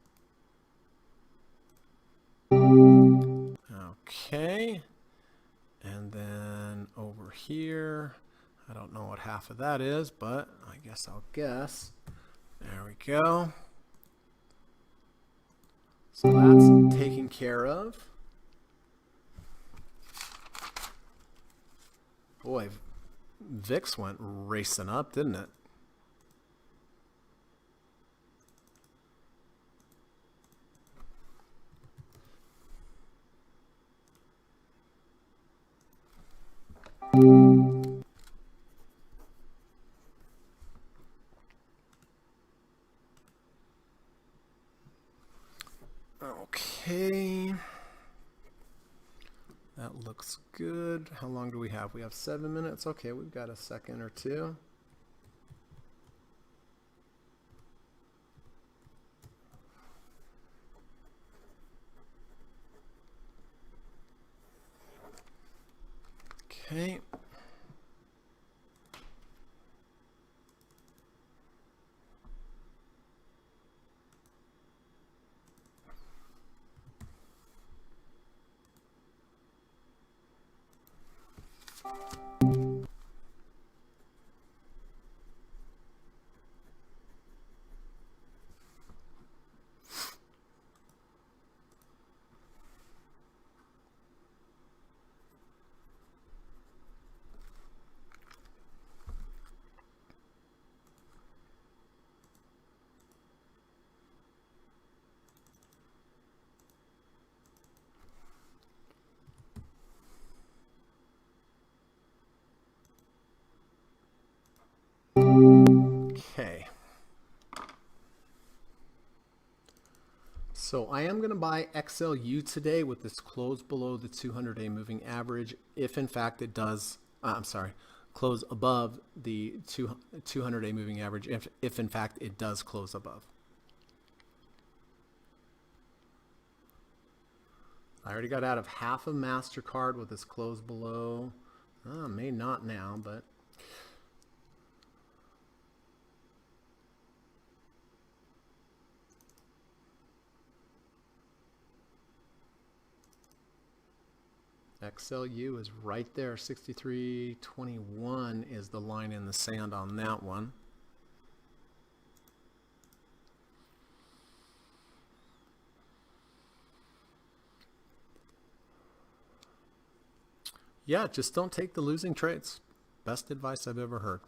Okay. And then over here, I don't know what half of that is, but I guess I'll guess. There we go. So that's taken care of. Boy, VIX went racing up, didn't it? Okay, that looks good. How long do we have? We have 7 minutes. Okay, we've got a second or two. Okay. Okay. So I am going to buy XLU today with this close below the 200-day moving average. If in fact it does, close above the 200-day moving average. If in fact it does close above. I already got out of half of MasterCard with this close below. May not now, but. XLU is right there. 63.21 is the line in the sand on that one. Yeah, just don't take the losing trades. Best advice I've ever heard.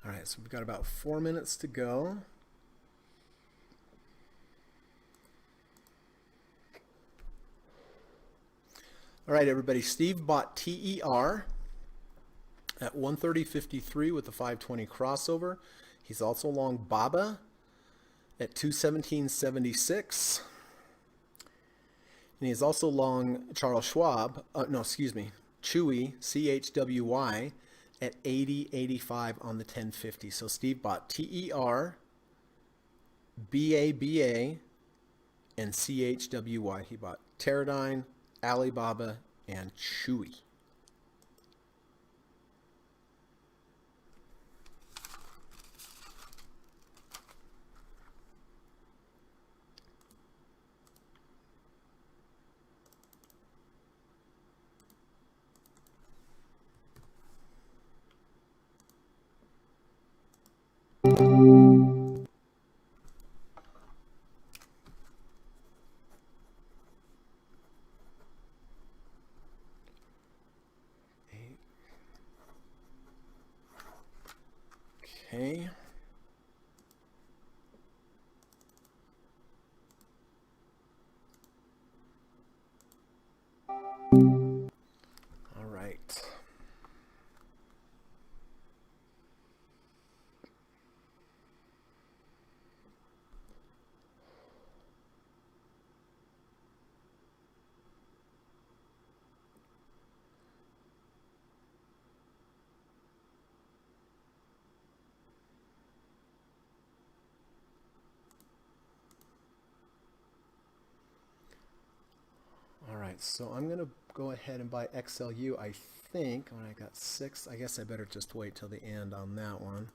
All right, so we've got about 4 minutes to go. All right, everybody. Steve bought TER at 130.53 with the 520 crossover. He's also long BABA at 217.76. And he's also long Charles Schwab, Chewy, CHWY at 80.85 on the 1050. So Steve bought TER, BABA, and CHWY. He bought Teradyne, Alibaba, and Chewy. Okay. All right. All right, so I'm going to go ahead and buy XLU. I think when I got 6, I guess I better just wait till the end on that one.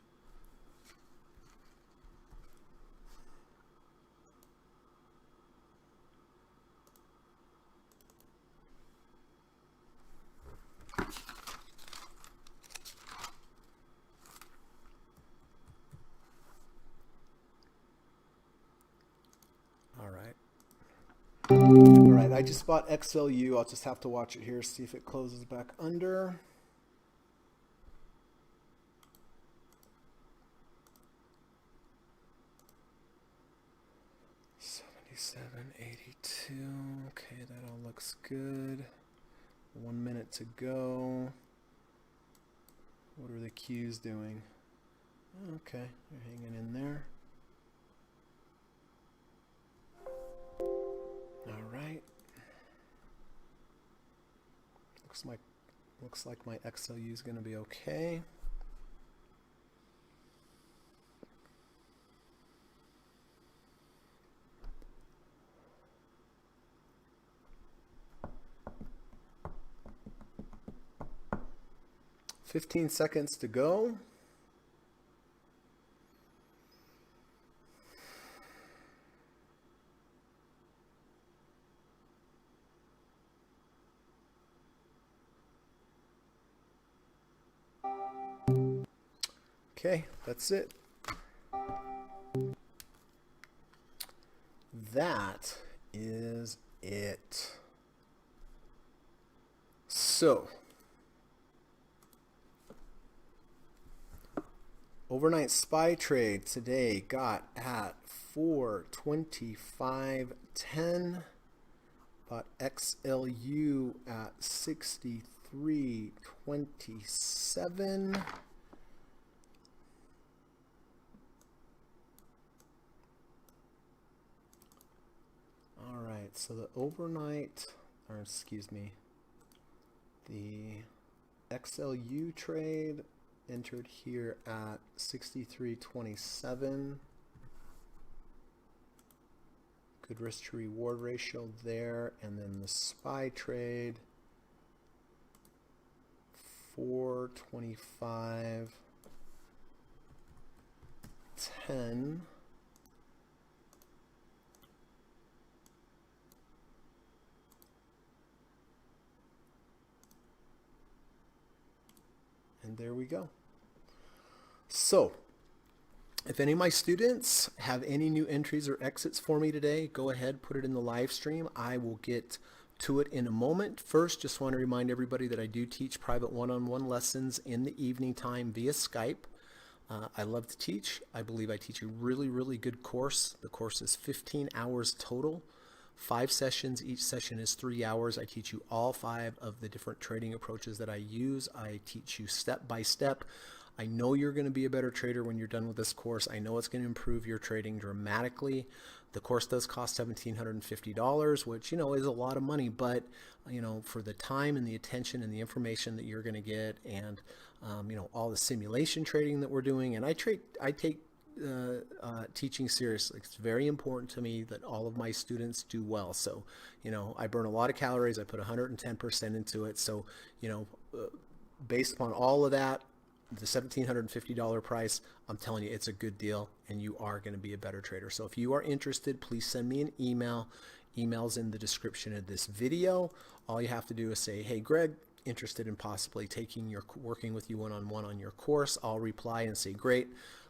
All right. All right, I just bought XLU. I'll just have to watch it here, see if it closes back under. $77.82. Okay, that all looks good. 1 minute to go. What are the Qs doing? Okay, they're hanging in there. All right. Looks like my XLU is going to be okay. $15 seconds to go. Okay, that's it. That is it. So, overnight SPY trade today got at 425.10. Bought XLU at 63.27. All right, so the overnight, or excuse me, The XLU trade entered here at 63.27. Good risk to reward ratio there. And then the SPY trade 425.10. And there we go. So if any of my students have any new entries or exits for me today, go ahead, put it in the live stream. I will get to it in a moment. First, just want to remind everybody that I do teach private one-on-one lessons in the evening time via Skype. I love to teach. I believe I teach a really, really good course. The course is 15 hours total, 5 sessions. Each session is 3 hours. I teach you all 5 of the different trading approaches that I use. I teach you step by step. I know you're going to be a better trader when you're done with this course. I know it's going to improve your trading dramatically. The course does cost $1,750, which, is a lot of money, but, for the time and the attention and the information that you're going to get and, all the simulation trading that we're doing. And I take teaching seriously. It's very important to me that all of my students do well. So, I burn a lot of calories. I put 110% into it. So, based upon all of that, the $1,750 price, I'm telling you, it's a good deal and you are going to be a better trader. So if you are interested, please send me an email. Email's in the description of this video. All you have to do is say, hey, Greg, interested in possibly working with you one-on-one on your course. I'll reply and say, great,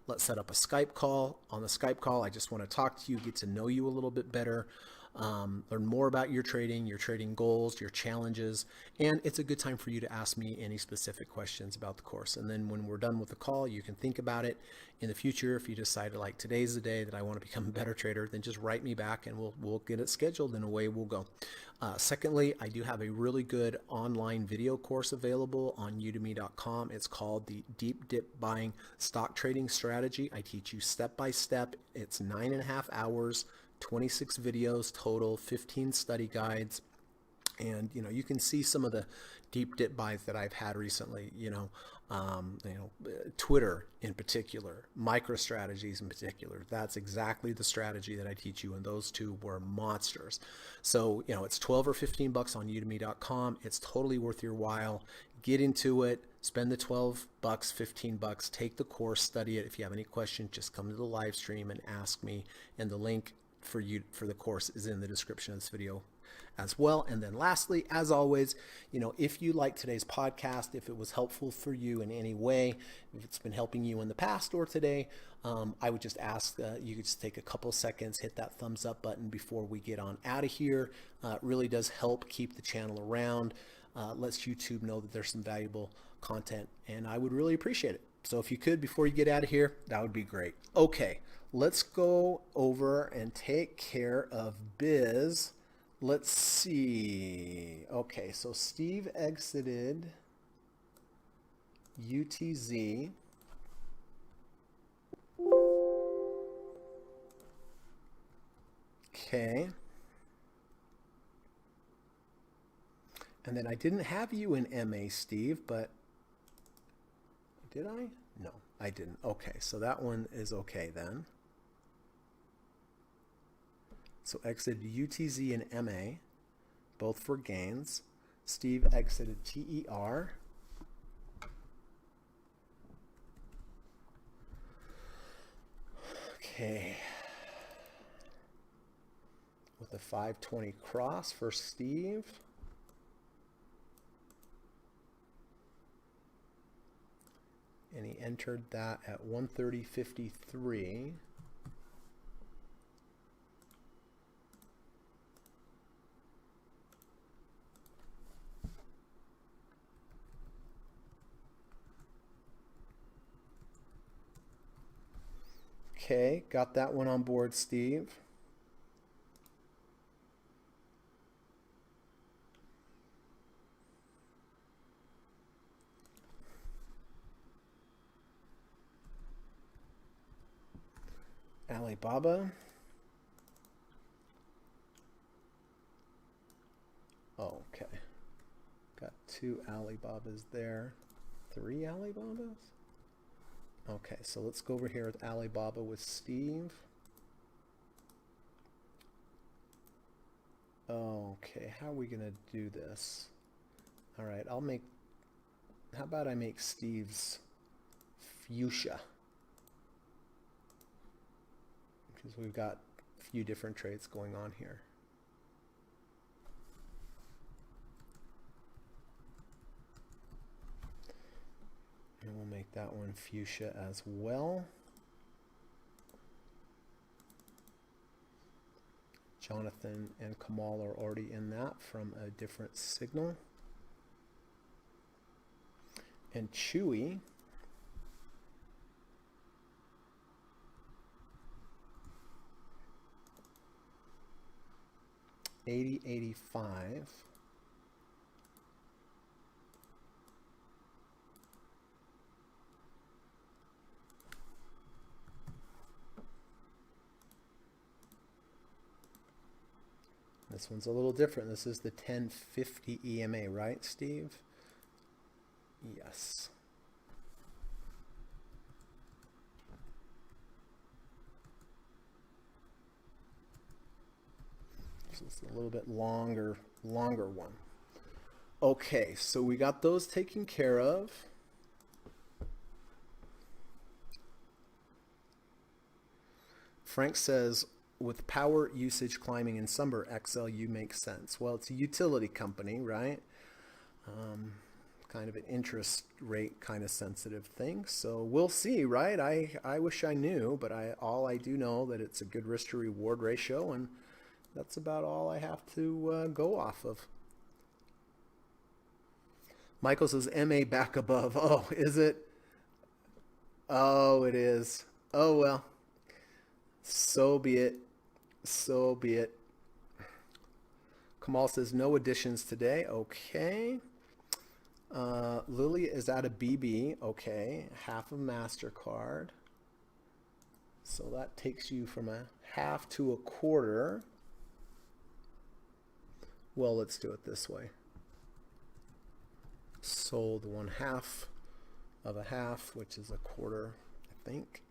let's set up a Skype call. On the Skype call, I just want to talk to you, get to know you a little bit better. Learn more about your trading goals, your challenges, and it's a good time for you to ask me any specific questions about the course. And then when we're done with the call, you can think about it in the future. If you decide like today's the day that I want to become a better trader, then just write me back and we'll get it scheduled and away we'll go. Secondly, I do have a really good online video course available on udemy.com. It's called the Deep Dip Buying Stock Trading Strategy. I teach you step by step. It's 9.5 hours. 26 videos total, 15 study guides, and you can see some of the deep dip buys that I've had recently. Twitter in particular, MicroStrategies in particular. That's exactly the strategy that I teach you, and those two were monsters. So it's 12 or 15 bucks on udemy.com. It's totally worth your while. Get into it. Spend the 12 bucks, 15 bucks. Take the course, study it. If you have any questions, just come to the live stream and ask me. And the link for the course is in the description of this video as well. And then lastly, as always, if you like today's podcast, if it was helpful for you in any way, if it's been helping you in the past or today, I would just ask you could just take a couple seconds, hit that thumbs up button before we get on out of here. It really does help keep the channel around, lets YouTube know that there's some valuable content, and I would really appreciate it. So if you could, before you get out of here, that would be great. Okay, let's go over and take care of Biz. Let's see. Okay, so Steve exited UTZ. Okay. And then I didn't have you in MA, Steve, but did I? No, I didn't. Okay, so that one is okay then. So exited UTZ and MA, both for gains. Steve exited TER. Okay. With a 520 cross for Steve. And he entered that at 130.53. Okay, got that one on board, Steve. Alibaba. Okay. Got 2 Alibabas there. 3 Alibabas? Okay, so let's go over here with Alibaba with Steve. Okay, how are we gonna do this? All right, how about I make Steve's fuchsia? Because we've got a few different trades going on here. And we'll make that one fuchsia as well. Jonathan and Kamal are already in that from a different signal. And Chewy $80.85. This one's a little different. This is the 1050 EMA, right, Steve? Yes. So it's a little bit longer one. Okay, so we got those taken care of. Frank says, with power usage climbing in summer, XLU makes sense. Well, it's a utility company, right? Kind of an interest rate kind of sensitive thing. So we'll see, right? I wish I knew, but all I do know that it's a good risk to reward ratio, and that's about all I have to go off of. Michael says MA back above. Oh, is it? Oh, it is. Oh, well. So be it. So be it. Kamal says no additions today. Okay. Lily is at a BB. Okay. Half a MasterCard. So that takes you from a half to a quarter. Well, let's do it this way. Sold 1/2 of a half, which is a quarter, I think.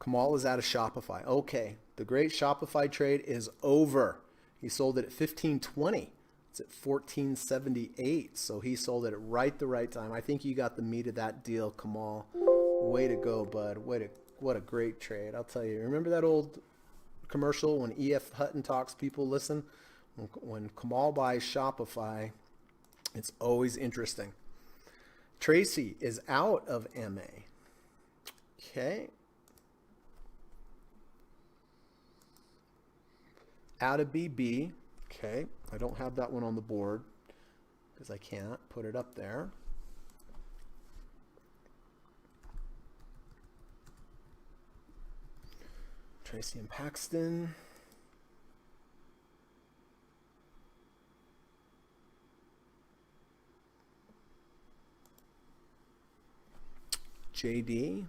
Kamal is out of Shopify. Okay, the great Shopify trade is over. He sold it at $15.20. It's at $14.78, so he sold it at right the right time. I think you got the meat of that deal, Kamal. Way to go, bud. What a great trade. I'll tell you. Remember that old commercial when E.F. Hutton talks, people listen? When Kamal buys Shopify, it's always interesting. Tracy is out of MA. Okay. Out of BB. Okay. I don't have that one on the board because I can't put it up there. Tracy and Paxton. JD.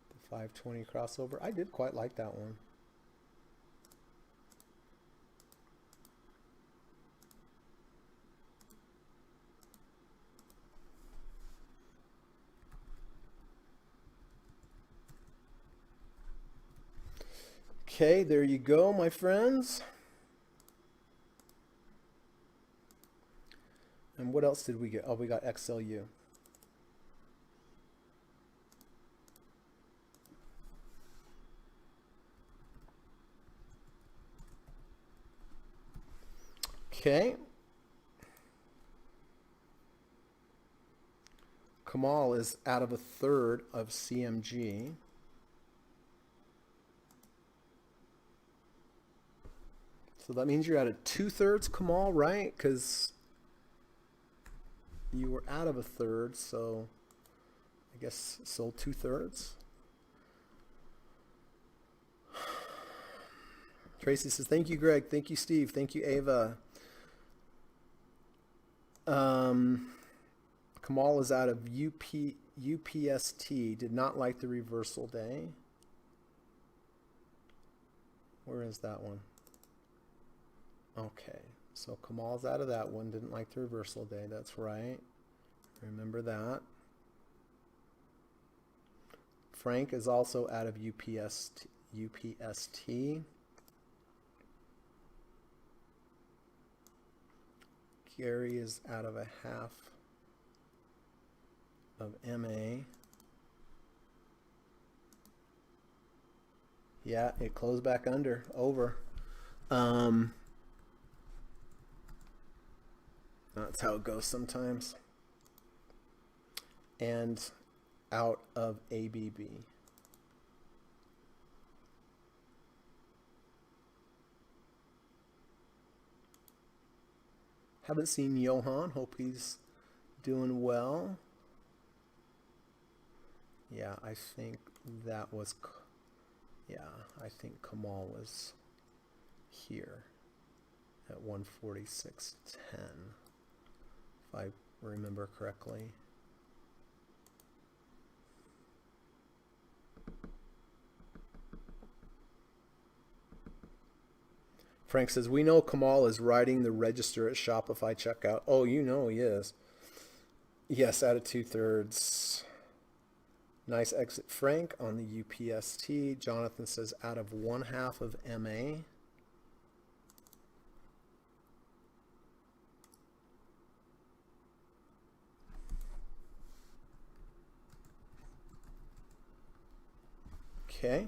The 520 crossover. I did quite like that one. Okay, there you go, my friends. And what else did we get? Oh, we got XLU. Okay. Kamal is out of a third of CMG. So that means you're out of 2/3, Kamal, right? Because you were out of a third, so I guess sold 2/3. Tracy says, thank you, Greg. Thank you, Steve. Thank you, Ava. Kamal is out of UPST. Did not like the reversal day. Where is that one? Okay, so Kamal's out of that one. Didn't like the reversal day. That's right. Remember that. Frank is also out of UPST. Gary is out of a half of MA. Yeah, it closed back under, over. That's how it goes sometimes. And out of ABB. Haven't seen Johan. Hope he's doing well. Yeah, I think that was... Yeah, I think Kamal was here at 146.10, if I remember correctly. Frank says, we know Kamal is riding the register at Shopify checkout. Oh, you know he is. Yes, out of 2/3. Nice exit, Frank, on the UPST. Jonathan says out of 1/2 of MA. Okay.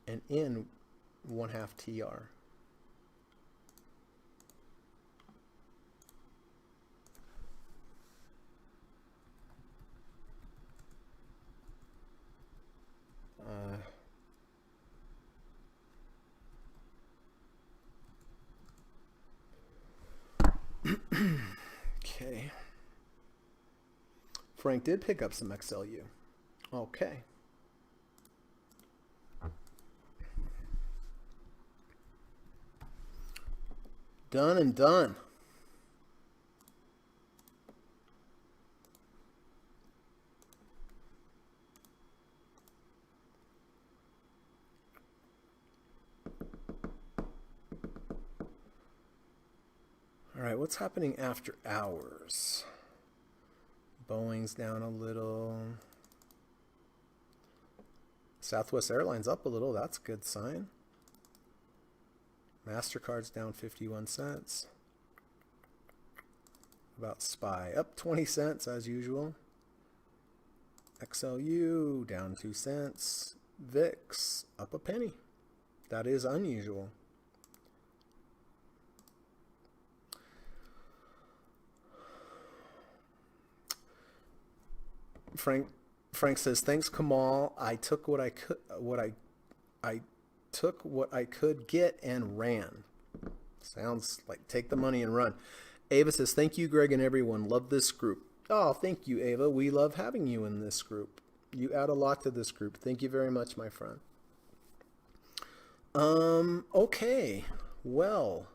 And in 1/2 TR. Okay. Frank did pick up some XLU. Okay. Done and done. All right, what's happening after hours? Boeing's down a little. Southwest Airlines up a little. That's a good sign. MasterCard's down 51 cents. About SPY up 20 cents as usual. XLU down 2 cents. VIX up a penny. That is unusual. Frank says, thanks Kamal. I took what I could get and ran. Sounds like take the money and run. Ava says, thank you, Greg, and everyone. Love this group. Oh, thank you, Ava. We love having you in this group. You add a lot to this group. Thank you very much, my friend. Okay. Well,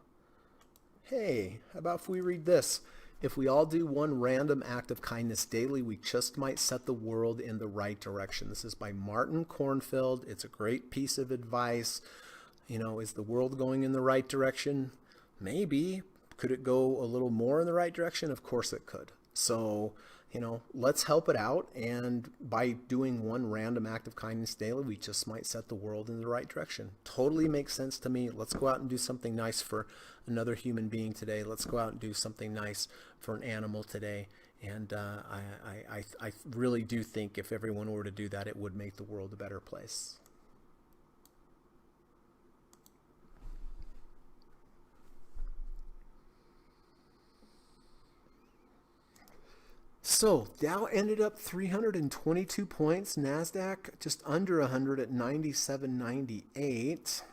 hey, how about if we read this? If we all do one random act of kindness daily, we just might set the world in the right direction. This is by Martin Kornfeld. It's a great piece of advice. You know, is the world going in the right direction? Maybe. Could it go a little more in the right direction? Of course it could. So, you know, let's help it out. And by doing one random act of kindness daily, we just might set the world in the right direction. Totally makes sense to me. Let's go out and do something nice for another human being today. Let's go out and do something nice for an animal today. And I really do think if everyone were to do that, it would make the world a better place. So Dow ended up 322 points. NASDAQ just under 100 at 97.98.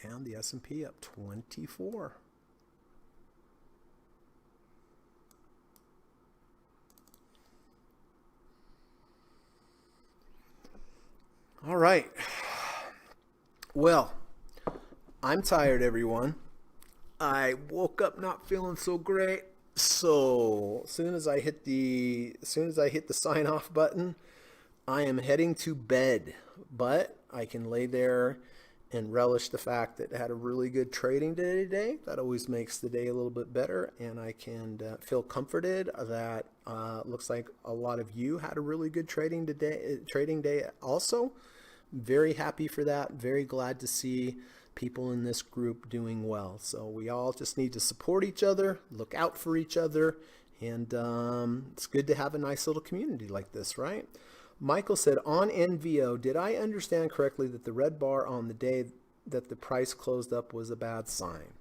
And the S&P up 24. All right. Well, I'm tired, everyone. I woke up not feeling so great. So as soon as I hit the sign off button, I am heading to bed. But I can lay there and relish the fact that I had a really good trading day today. That always makes the day a little bit better, and I can feel comforted that looks like a lot of you had a really good trading day also. Very happy for that. Very glad to see people in this group doing well. So we all just need to support each other, look out for each other, and it's good to have a nice little community like this, right? Michael said, on NVO, did I understand correctly that the red bar on the day that the price closed up was a bad sign?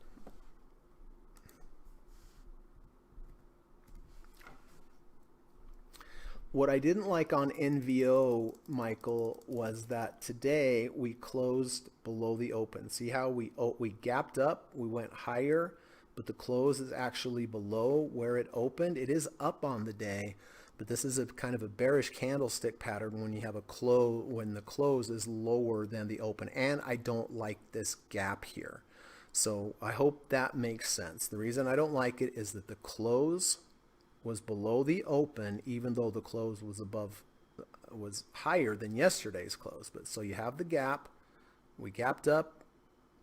What I didn't like on NVO, Michael, was that today we closed below the open. See how we gapped up, we went higher, but the close is actually below where it opened. It is up on the day, but this is a kind of a bearish candlestick pattern when you have when the close is lower than the open. And I don't like this gap here. So I hope that makes sense. The reason I don't like it is that the close was below the open, even though the close was higher than yesterday's close. But so you have the gap, we gapped up,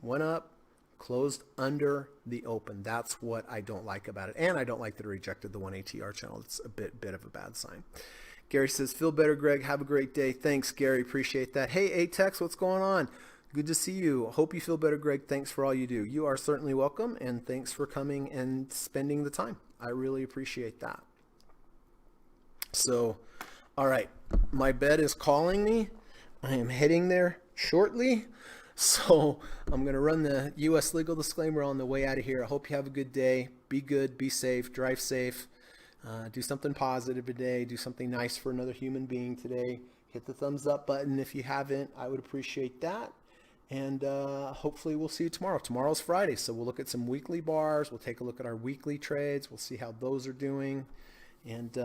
went up, closed under the open. That's what I don't like about it. And I don't like that it rejected the 1 ATR channel. It's a bit of a bad sign. Gary says, feel better, Greg. Have a great day. Thanks, Gary. Appreciate that. Hey, Atex, what's going on? Good to see you. Hope you feel better, Greg. Thanks for all you do. You are certainly welcome, and thanks for coming and spending the time. I really appreciate that. So, all right, my bed is calling me. I am heading there shortly. So I'm going to run the U.S. legal disclaimer on the way out of here. I hope you have a good day. Be good, be safe, drive safe. Do something positive today. Do something nice for another human being today. Hit the thumbs up button if you haven't. I would appreciate that. And hopefully we'll see you tomorrow. Tomorrow's Friday, so we'll look at some weekly bars. We'll take a look at our weekly trades. We'll see how those are doing. And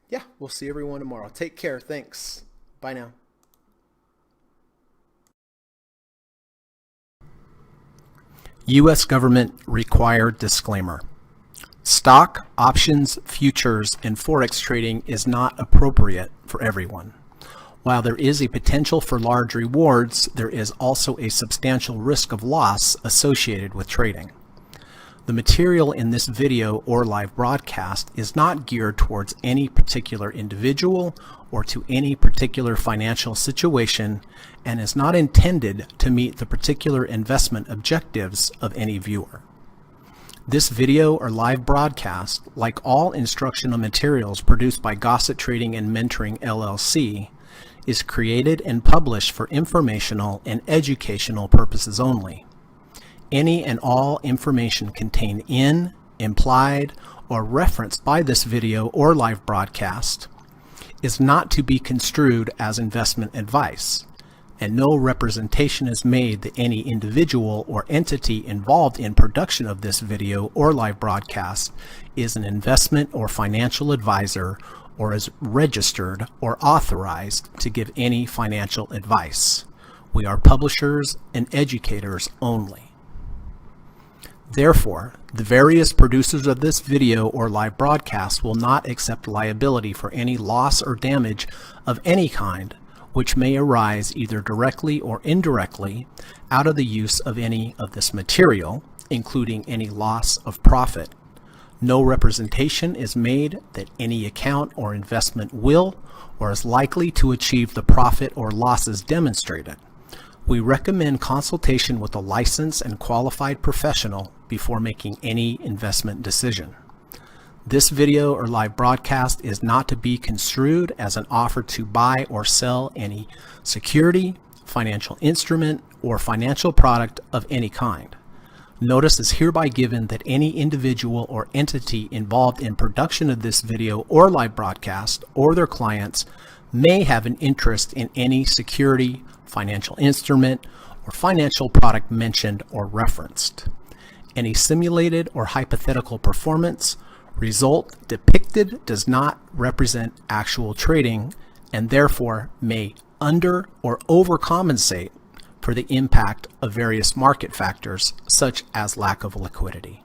yeah, we'll see everyone tomorrow. Take care. Thanks. Bye now. U.S. government required disclaimer. Stock, options, futures, and forex trading is not appropriate for everyone. While there is a potential for large rewards, there is also a substantial risk of loss associated with trading. The material in this video or live broadcast is not geared towards any particular individual or to any particular financial situation and is not intended to meet the particular investment objectives of any viewer. This video or live broadcast, like all instructional materials produced by Gossett Trading and Mentoring LLC, is created and published for informational and educational purposes only. Any and all information contained in, implied, or referenced by this video or live broadcast is not to be construed as investment advice, and no representation is made that any individual or entity involved in production of this video or live broadcast is an investment or financial advisor or is registered or authorized to give any financial advice. We are publishers and educators only. Therefore, the various producers of this video or live broadcast will not accept liability for any loss or damage of any kind which may arise either directly or indirectly out of the use of any of this material, including any loss of profit. No representation is made that any account or investment will or is likely to achieve the profit or losses demonstrated. We recommend consultation with a licensed and qualified professional before making any investment decision. This video or live broadcast is not to be construed as an offer to buy or sell any security, financial instrument, or financial product of any kind. Notice is hereby given that any individual or entity involved in production of this video or live broadcast or their clients may have an interest in any security, financial instrument, or financial product mentioned or referenced. Any simulated or hypothetical performance result depicted does not represent actual trading and therefore may under or overcompensate for the impact of various market factors such as lack of liquidity.